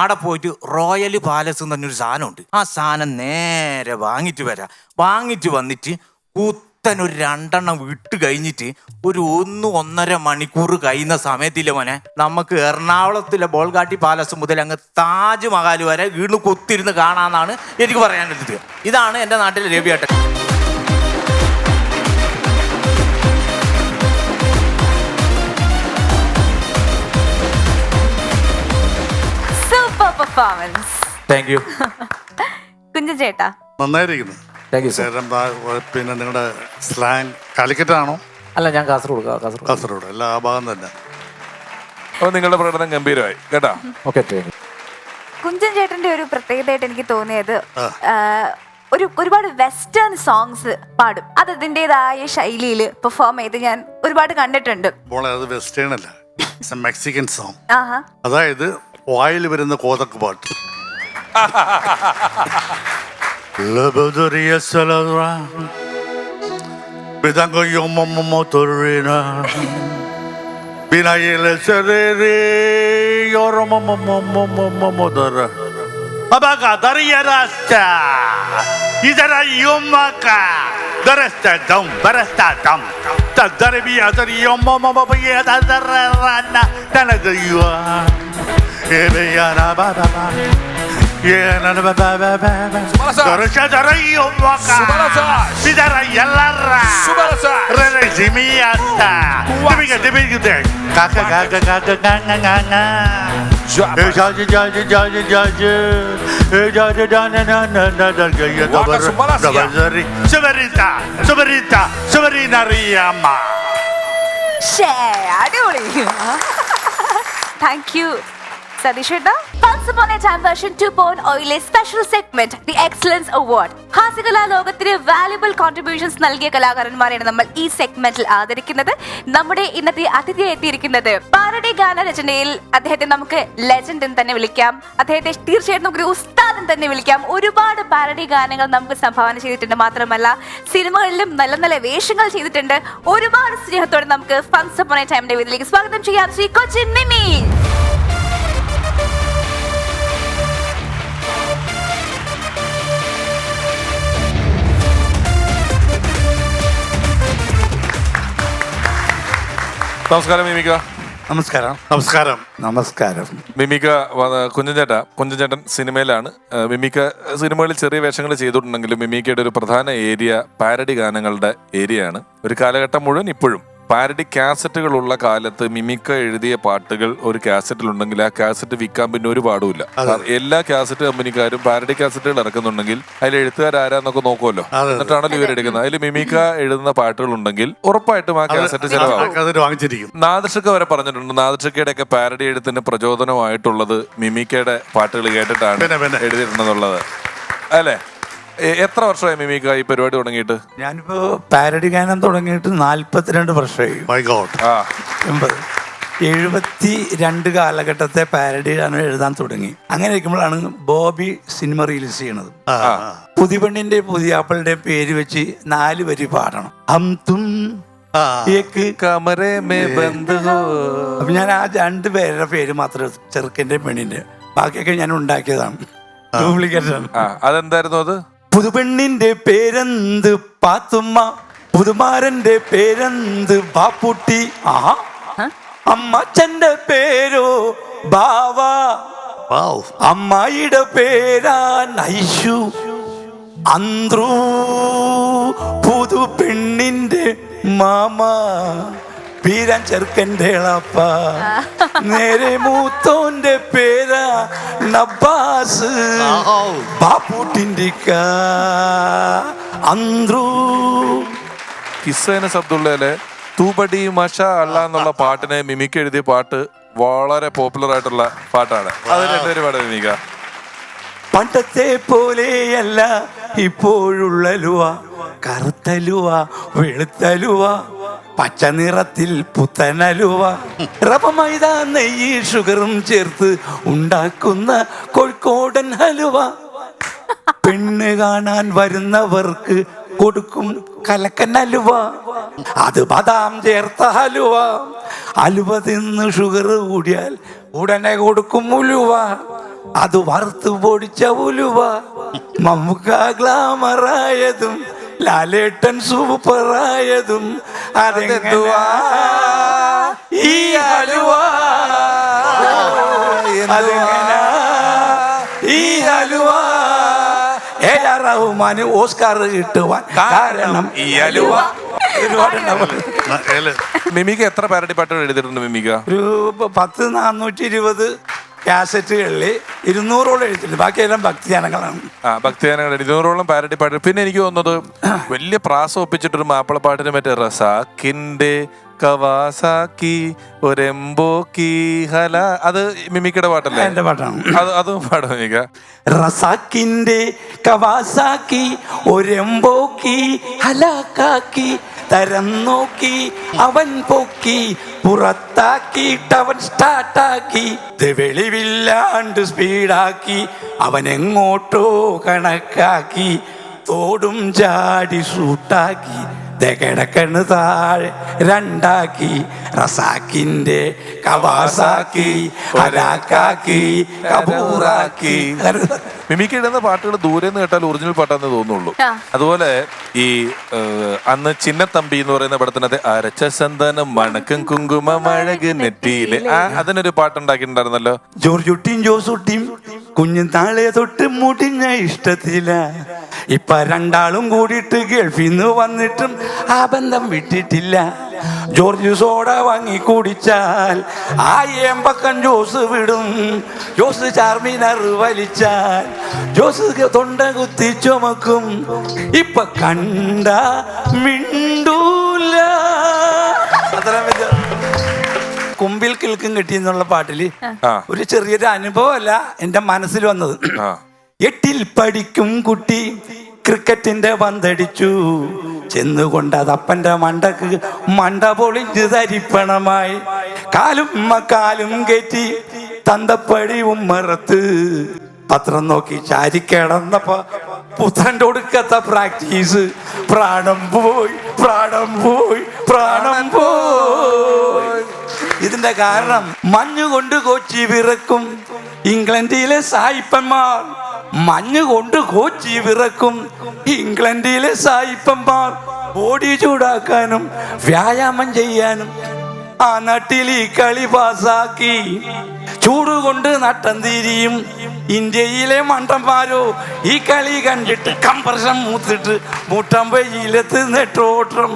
ആടെ പോയിട്ട് റോയൽ പാലസ് എന്ന് പറഞ്ഞൊരു സാധനമുണ്ട്. ആ സാധനം നേരെ വാങ്ങിയിട്ട് വരാം. വാങ്ങിയിട്ട് വന്നിട്ട് ഒരു 2 എണ്ണം വിട്ട് കഴിഞ്ഞിട്ട് ഒരു 1-1.5 മണിക്കൂർ കഴിയുന്ന സമയത്തില്ല മോനെ, നമുക്ക് എറണാകുളത്തിലെ ബോൾഗാട്ടി പാലസ് മുതൽ അങ്ങ് താജ്മഹൽ വരെ വീണ്ടും കുത്തിരുന്ന് കാണാന്നാണ് എനിക്ക് പറയാനുള്ളത്. ഇതാണ് എൻ്റെ നാട്ടിലെ രവിയേട്ടൻ. Super performance. Thank you. Kunchan ചേട്ടാ നന്നായിരിക്കുന്നു. പിന്നെ നിങ്ങളുടെ സ്ലാങ് കാലിക്കറ്റ് ആണോ? അല്ല, ഞാൻ കാസർഗോഡ്. കാസർഗോഡ് അല്ല, ആ ഭാഗം തന്നെ. അപ്പോൾ നിങ്ങളുടെ പ്രകടനം ഗംഭീരമായി കേട്ടാ. ഓക്കെ. കുഞ്ചൻ ചേട്ടന്റെ ഒരു പ്രത്യേകതയായിട്ട് എനിക്ക് തോന്നിയത് ഒരുപാട് വെസ്റ്റേൺ സോങ്സ് പാടും. അത് അതിൻ്റെതായ ശൈലിയിൽ പെർഫോം ചെയ്ത് ഞാൻ ഒരുപാട് കണ്ടിട്ടുണ്ട്. അത് വെസ്റ്റേൺ അല്ല, മെക്സിക്കൻ സോങ്. ആഹാ. അതായത് വായിൽ വരുന്ന കോതക്ക് പാട്ട്. La boderia saladra Bidango yo motorina Binayele serere Yoro modara Abaga dariya rasta Idara yumaka Darasta dum Tadariya dariya momomoya Dadarana Danadayua Ebeyana baba Yeah, na ba ba ba ba. Dorosha darayo waka. Sidara yalara. Rere jimiata. Dibiga de. Kaka. Jaji. Severita Riyama. അടിപൊളി. Thank you സതീഷേട്ടാ. Once Upon a Time version 2.0 special segment the excellence award. ഹാസ്യകലാ ലോകത്തിന് valuable contributions നൽകിയ കലാകാരന്മാരെയാണ് നമ്മൾ ഈ സെഗ്മെന്റിൽ ആദരിക്കുന്നത്. നമ്മുടെ ഇന്നത്തെ അതിഥിയെ എത്തിയിരിക്കുന്നത് പാരഡി ഗാന രചനയിൽ അദ്ദേഹത്തെ നമുക്ക് ലെജൻഡ് എന്ന് തന്നെ വിളിക്കാം. അദ്ദേഹത്തെ തീർച്ചയായിട്ടും നമുക്ക് ഉസ്താദ് തന്നെ വിളിക്കാം. ഒരുപാട് പാരഡി ഗാനങ്ങൾ നമുക്ക് സംഭാവന ചെയ്തിട്ടുണ്ട്. മാത്രമല്ല സിനിമകളിലും നല്ല നല്ല വേഷങ്ങൾ ചെയ്തിട്ടുണ്ട്. ഒരുപാട് സ്നേഹത്തോടെ നമുക്ക് Once Upon a Time വേദിയിലേക്ക് സ്വാഗതം ചെയ്യാം ശ്രീ കൊച്ചിൻ മിമി. നമസ്കാരം മിമിക. നമസ്കാരം. മിമിക കുഞ്ചൻ സിനിമയിലാണ്. മിമിക സിനിമകളിൽ ചെറിയ വേഷങ്ങൾ ചെയ്തിട്ടുണ്ടെങ്കിലും മിമിക്കയുടെ ഒരു പ്രധാന ഏരിയ പാരഡി ഗാനങ്ങളുടെ ഏരിയയാണ്. ഒരു കാലഘട്ടം മുഴുവൻ ഇപ്പോഴും പാരഡി കാസറ്റുകളുള്ള കാലത്ത് മിമിക്ക എഴുതിയ പാട്ടുകൾ ഒരു കാസറ്റിലുണ്ടെങ്കിൽ ആ കാസറ്റ് വിൽക്കാൻ പിന്നെ ഒരു പാടുമില്ല. എല്ലാ കാസറ്റ് കമ്പനിക്കാരും പാരഡി കാസറ്റുകൾ ഇറക്കുന്നുണ്ടെങ്കിൽ അതിൽ എഴുത്തുകാർ ആരാന്നൊക്കെ നോക്കുമല്ലോ, എന്നിട്ടാണല്ലോ ഇവർ എടുക്കുന്നത്. അതിൽ മിമിക്ക എഴുതുന്ന പാട്ടുകൾ ഉണ്ടെങ്കിൽ ഉറപ്പായിട്ടും ആ കാസറ്റ് ചെലവാകും. നാദർഷക്ക വരെ പറഞ്ഞിട്ടുണ്ട്, നാദർഷക്കയുടെ ഒക്കെ പാരഡി എഴുത്തിന് പ്രചോദനമായിട്ടുള്ളത് മിമിക്കയുടെ പാട്ടുകൾ കേട്ടിട്ടാണ് എഴുതിയിട്ടുണ്ടെന്നുള്ളത് അല്ലേ? എത്ര വർഷമായി മിമിക്ക ഈ പരിപാടി തുടങ്ങിയിട്ട്? ഞാനിപ്പോ പാരഡി ഗാനം തുടങ്ങിയിട്ട് 42 വർഷമായി. 72 കാലഘട്ടത്തെ പാരഡി ഗാനം എഴുതാൻ തുടങ്ങി. അങ്ങനെ ഇരിക്കുമ്പോഴാണ് ബോബി സിനിമ റിലീസ് ചെയ്യണത്. പുതിയപെണ്ണിന്റെ പുതിയാപ്പിളുടെ പേര് വെച്ച് 4 വരി പാടണം. ഹം തും അപ്പൊ ഞാൻ ആ 2 പേരുടെ പേര് മാത്രം, ചെറുക്കന്റെ പെണ്ണിന്റെ, ബാക്കിയൊക്കെ ഞാൻ ഉണ്ടാക്കിയതാണ്, ഡ്യൂപ്ലിക്കേഷൻ. അതെന്തായിരുന്നു അത്? പുതുപെണ്ണിന്റെ പേരെന്ത് പാത്തുമ്മ, പുതുമാരന്റെ പേരെന്ത് ബാപ്പുട്ടി, അമ്മച്ചന്റെ പേരോ ബാവ, അമ്മായിയുടെ പേരാ നൈഷു, അന്ത്രൂ പുതുപെണ്ണിന്റെ മാമ, പീരാൻ ചെറുക്കൻ്റെ എളപ്പ, നേരെ മൂത്തോന്റെ പേരാ നബ്ബാസ്, ബാപ്പൂട്ടിൻ്റെ അന്ത്രൂ. കിസ്സേന സബ്ദുള്ളയിലെ തൂബടി മഷ അല്ല എന്നുള്ള പാട്ടിനെ മിമിക്ക് എഴുതിയ പാട്ട് വളരെ പോപ്പുലർ ആയിട്ടുള്ള പാട്ടാണ്. അത് രണ്ടുപേരും പാടാം മിമിക്ക. പണ്ടത്തെ പോലെയല്ല ഇപ്പോഴുള്ള ലുവ, കറുത്തലുവ വെളുത്തലുവ പച്ച നിറത്തിൽ പുത്തനലുവ, റവ മൈദ നെയ്യ് ഷുഗറും ചേർത്ത് ഉണ്ടാക്കുന്ന കോഴിക്കോടൻ ഹലുവ, പെണ്ണ് കാണാൻ വരുന്നവർക്ക് കൊടുക്കും കലക്കൻ ഹലുവ, അത് ബദാം ചേർത്ത ഹലുവ, ഹലുവ തിന്ന് ഷുഗർ കൂടിയാൽ ഉടനെ കൊടുക്കും ഉലുവ, അത് വറുത്ത് പൊടിച്ച ഉലുവ, മമ്മൂക്ക ഗ്ലാമറായതും ലാലേട്ടൻ സൂപ്പറായതും അതെന്തുവാ ഈ ഹലുവ, അതെങ്ങനാ ഈ ഹലുവ, A.R. റഹ്മാന് ഓസ്കാർ കിട്ടുവാൻ കാരണം ഈ ഹലുവ. മിമിക്ക എത്ര പാരഡി പാട്ടുകൾ എഴുതിയിട്ടുണ്ട് മിമിക്ക? ഒരു 10-420 കാസറ്റുകളിൽ 200ഓളം എഴുതിയിട്ടുണ്ട്. ബാക്കിയെല്ലാം ഭക്തിഗാനങ്ങളാണ്. ഭക്തിഗാനങ്ങൾ 200ഓളം പാരഡി പാട്ട്. പിന്നെ എനിക്ക് തോന്നുന്നത് വലിയ പ്രാസം ഒപ്പിച്ചിട്ടൊരു മാപ്പിള പാട്ടിന് മറ്റേ റസാക്കിന്റെ കവാസാക്കി ഒരെമ്പോക്കി ഹല, അത് മിമിക്കയുടെ പാട്ടല്ലേ? എന്റെ പാട്ടാണ്. അതും പാടാം മിമിക്ക. റസാക്കിന്റെ കവാസാക്കി ഒരെമ്പോക്കി ഹലാക്കാക്കി തരം നോക്കി അവൻ പൊക്കി പുറത്താക്കിയിട്ടവൻ സ്റ്റാർട്ടാക്കി, വെളിവില്ലാണ്ട് സ്പീഡാക്കി അവൻ എങ്ങോട്ടോ കണക്കാക്കി, തോടും ചാടി ഷൂട്ടാക്കി കിടക്കണ് താഴെ രണ്ടാക്കി, റസാക്കിന്റെ കവാസാക്കി ഹലാക്കാക്കി കബൂറാക്കി. മിമിക്ക് ഇടുന്ന പാട്ടുകൾ ദൂരെ നിന്ന് കേട്ടാൽ ഒറിജിനൽ പാട്ടാന്ന് തോന്നുള്ളൂ. അതുപോലെ ഈ അന്ന് ചിന്നത്തമ്പി എന്ന് പറയുന്ന പടത്തിനകത്ത് അരച്ച ചന്ദനം മണക്കും കുങ്കുമ മഴക് നെറ്റിയില് അതിനൊരു പാട്ടുണ്ടാക്കിയിട്ടുണ്ടായിരുന്നല്ലോ. ജോർജുട്ടിയും ജോസൂട്ടിയും കുഞ്ഞു താളെ തൊട്ട് മുടിഞ്ഞ ഇഷ്ടത്തില, ഇപ്പൊ രണ്ടാളും കൂടിയിട്ട് ഗൾഫിൽ നിന്ന് വന്നിട്ടും ആ ബന്ധം വിട്ടിട്ടില്ല. ജോർജ് സോഡ വാങ്ങി കുടിച്ചാൽ ആ ഏമ്പക്കം ജോസ് വിടും, ജോസ് ചാർമിനാർ വലിച്ചാൽ ജോസ് തൊണ്ട കുത്തി ചുമക്കും, ഇപ്പൊ കണ്ട മിണ്ടൂല. കുമ്പിൽ കിൽക്കും കിട്ടി എന്നുള്ള പാട്ടില് ഒരു ചെറിയൊരു അനുഭവമല്ല എന്റെ മനസ്സിൽ വന്നത്. 8ൽ പഠിക്കും കുട്ടി ക്രിക്കറ്റിന്റെ പന്തടിച്ചു, ചെന്നുകൊണ്ട് അതപ്പന്റെ മണ്ടക്ക് മണ്ട പൊളിഞ്ഞ് തരിപ്പണമായി, കാലും കയറ്റി തന്തപ്പടി ഉമ്മറത്ത്, പത്രം നോക്കി ചാരിക്കിടന്നപ്പോ പുത്രൻ്റെ ഒടുക്കത്തെ പ്രാക്ടീസ്, പ്രാണം പോയി പ്രാണം പോയി പ്രാണം പോയി. ഇതിന്റെ കാരണം മഞ്ഞുകൊണ്ട് കൊച്ചി വിറക്കും ഇംഗ്ലണ്ടിലെ സായിപ്പന്മാർ, മഞ്ഞുകൊണ്ട് കൊച്ചി വിറക്കും ഇംഗ്ലണ്ടിലെ സായിപ്പന്മാർ, ബോഡി ചൂടാക്കാനും വ്യായാമം ചെയ്യാനും ആ നാട്ടിൽ ഈ കളി പാസാക്കി, ചൂടുകൊണ്ട് നട്ടം തിരിയും ഇന്ത്യയിലെ മണ്ടന്മാരോ ഈ കളി കണ്ടിട്ട് കംപ്രഷൻ മൂത്തിട്ട് മുട്ടം വെയിലത്ത് നെട്ടോട്ടം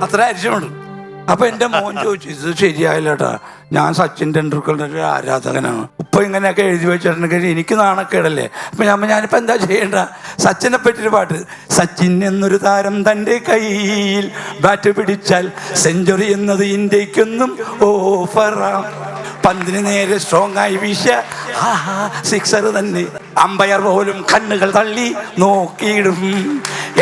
അത്ര അരിച്ചുണ്ട്. അപ്പൊ എന്റെ മോൻ ചോദിച്ചു, ഇത് ശരിയായില്ലേട്ടാ, ഞാൻ സച്ചിൻ ടെണ്ടുൽക്കറിന്റെ ഒരു ആരാധകനാണ്, ഇപ്പൊ ഇങ്ങനെയൊക്കെ എഴുതി വെച്ചിട്ടുണ്ടെങ്കിൽ എനിക്ക് നാണക്കേടല്ലേ. അപ്പൊ ഞാനിപ്പോ എന്താ ചെയ്യേണ്ട? സച്ചിനെ പറ്റിയൊരു പാട്ട്. സച്ചിൻ എന്നൊരു താരം തന്റെ കയ്യിൽ ബാറ്റ് പിടിച്ചാൽ സെഞ്ചുറി എന്നത് ഇന്ത്യക്കൊന്നും ഓഫറാം, പന്തിന് നേരെ സ്ട്രോങ് ആയി വീശ സിക്സർ തന്നെ, അമ്പയർ പോലും കണ്ണുകൾ തള്ളി നോക്കിയിടും,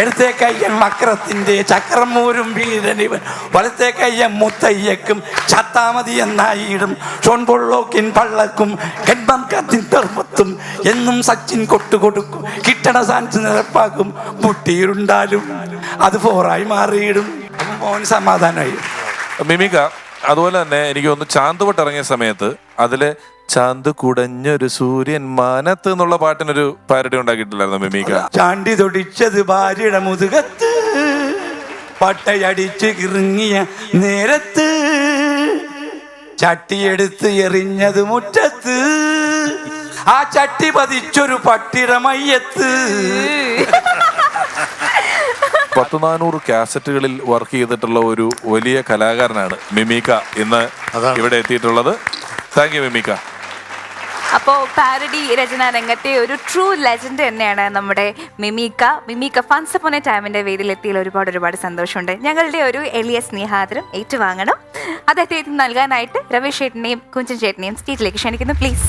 എടുത്തേ കയ്യൻ മക്രത്തിന്റെ ചക്രം മൂരും വീരനിവൻ, വലത്തെ കയ്യൻ മുത്തയ്യക്കും ചത്താമതി എന്നായിടും, ഷോൺ പൊള്ളോക്കിൻ പള്ളക്കും ഗൺബം കത്തിൻ തെർമത്തും എന്നും സച്ചിൻ കൊട്ടുകൊടുക്കും, കിട്ടണ സാൻസ് നിരപ്പാക്കും, മുട്ടിയിരുണ്ടാലും അത് ഫോറായി മാറിയിടും. മോൻ സമാധാനമായി. മിമിക അതുപോലെ തന്നെ എനിക്ക് തോന്നുന്നു ചാന്തുപട്ട് ഇറങ്ങിയ സമയത്ത് അതില് ചാന്ത് കുടഞ്ഞൊരു സൂര്യൻ മാനത്ത് എന്നുള്ള പാട്ടിനൊരു പാരഡി ഉണ്ടാക്കിയിട്ടില്ലായിരുന്നു മിമിക? ചാണ്ടി തൊടിച്ചത് ഭാര്യയുടെ മുതുകത്ത്, പട്ടയടിച്ച് കിറങ്ങിയ നേരത്ത്, ചട്ടിയെടുത്ത് എറിഞ്ഞത് മുറ്റത്ത്, ആ ചട്ടി പതിച്ചൊരു പട്ടിയുടെ മയ്യത്ത്. 400 കാസറ്റുകളിൽ വർക്ക് ചെയ്തിട്ടുള്ള ഒരു വലിയ കലാകാരനാണ് മിമിക ഇന്ന് ഇവിടെ എത്തിയിട്ടുള്ളത്. Thank you Mimika. അപ്പോൾ പാരഡി രചനാ രംഗത്തെ ഒരു ട്രൂ ലെജൻഡ് തന്നെയാണ് നമ്മുടെ മിമിക്ക ഫൺസ് അപ്പോൺ എ ടൈമിന്റെ വേദിയിലെത്തിയിൽ ഒരുപാട് സന്തോഷമുണ്ട്. ഞങ്ങളുടെ ഒരു എളിയ സ്നേഹാദരം ഏറ്റുവാങ്ങണം. അദ്ദേഹത്തെ നൽകാനായിട്ട് രമേശ് ചേട്ടനെയും കുഞ്ചൻ ചേട്ടനെയും സ്റ്റേജിലേക്ക് ക്ഷണിക്കുന്നു, പ്ലീസ്.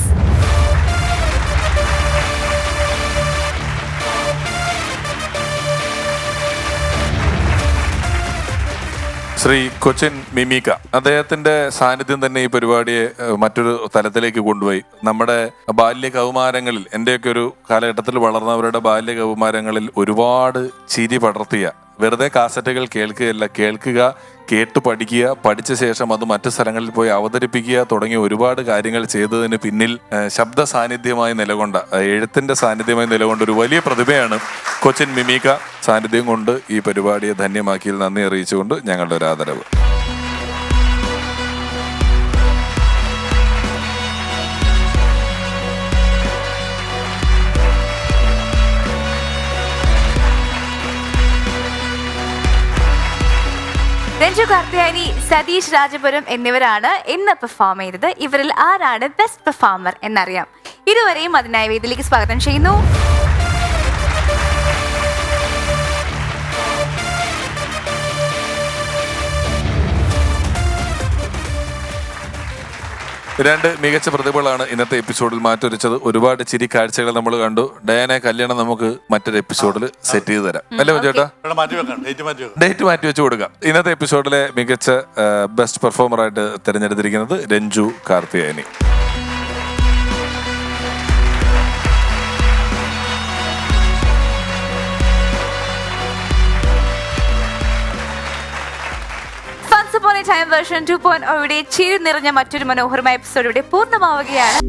ശ്രീ കൊച്ചിൻ മിമിക്ക, അദ്ദേഹത്തിന്റെ സാന്നിധ്യം തന്നെ ഈ പരിപാടിയെ മറ്റൊരു തലത്തിലേക്ക് കൊണ്ടുപോയി. നമ്മുടെ ബാല്യ കൗമാരങ്ങളിൽ, എന്റെയൊക്കെ ഒരു കാലഘട്ടത്തിൽ വളർന്നവരുടെ ബാല്യ കൗമാരങ്ങളിൽ ഒരുപാട് ചിരി പടർത്തിയ, വെറുതെ കാസറ്റുകൾ കേൾക്കുക, കേട്ട് പഠിക്കുക, പഠിച്ച ശേഷം അത് മറ്റു സ്ഥലങ്ങളിൽ പോയി അവതരിപ്പിക്കുക തുടങ്ങിയ ഒരുപാട് കാര്യങ്ങൾ ചെയ്തതിന് പിന്നിൽ ശബ്ദ സാന്നിധ്യമായി നിലകൊണ്ട, എഴുത്തിന്റെ സാന്നിധ്യമായി നിലകൊണ്ട ഒരു വലിയ പ്രതിഭയാണ് കൊച്ചിൻ മിമിക്ക. സാന്നിധ്യം കൊണ്ട് ഈ പരിപാടിയെ ധന്യമാക്കിയിൽ നന്ദി അറിയിച്ചുകൊണ്ട് ഞങ്ങളുടെ ഒരു ആദരവ്. രഞ്ജു കാർത്തിയാനി, സതീഷ് രാജപുരം എന്നിവരാണ് ഇന്ന് പെർഫോം ചെയ്തത്. ഇവരിൽ ആരാണ് ബെസ്റ്റ് പെർഫോമർ എന്നറിയാം. ഇരുവരെയും അതിനായി വേദിയിലേക്ക് സ്വാഗതം ചെയ്യുന്നു. രണ്ട് മികച്ച പ്രതിഭകളാണ് ഇന്നത്തെ എപ്പിസോഡിൽ മാറ്റുരച്ചത്. ഒരുപാട് ചിരി കാഴ്ചകൾ നമ്മൾ കണ്ടു. ഡയാനെ കല്യാണം നമുക്ക് മറ്റൊരു എപ്പിസോഡിൽ സെറ്റ് ചെയ്ത് തരാം, അല്ലേ ചേട്ടാ? ഡേറ്റ് മാറ്റി വെച്ച് കൊടുക്കാം. ഇന്നത്തെ എപ്പിസോഡിലെ മികച്ച ബെസ്റ്റ് പെർഫോമറായിട്ട് തിരഞ്ഞെടുത്തിരിക്കുന്നത് Ranju Karthiyani. Once Upon a Time version 2.0 ചിരി നിറഞ്ഞ മറ്റൊരു മനോഹരമായ എപ്പിസോഡ് ഇവിടെ പൂർണ്ണമാവുകയാണ്.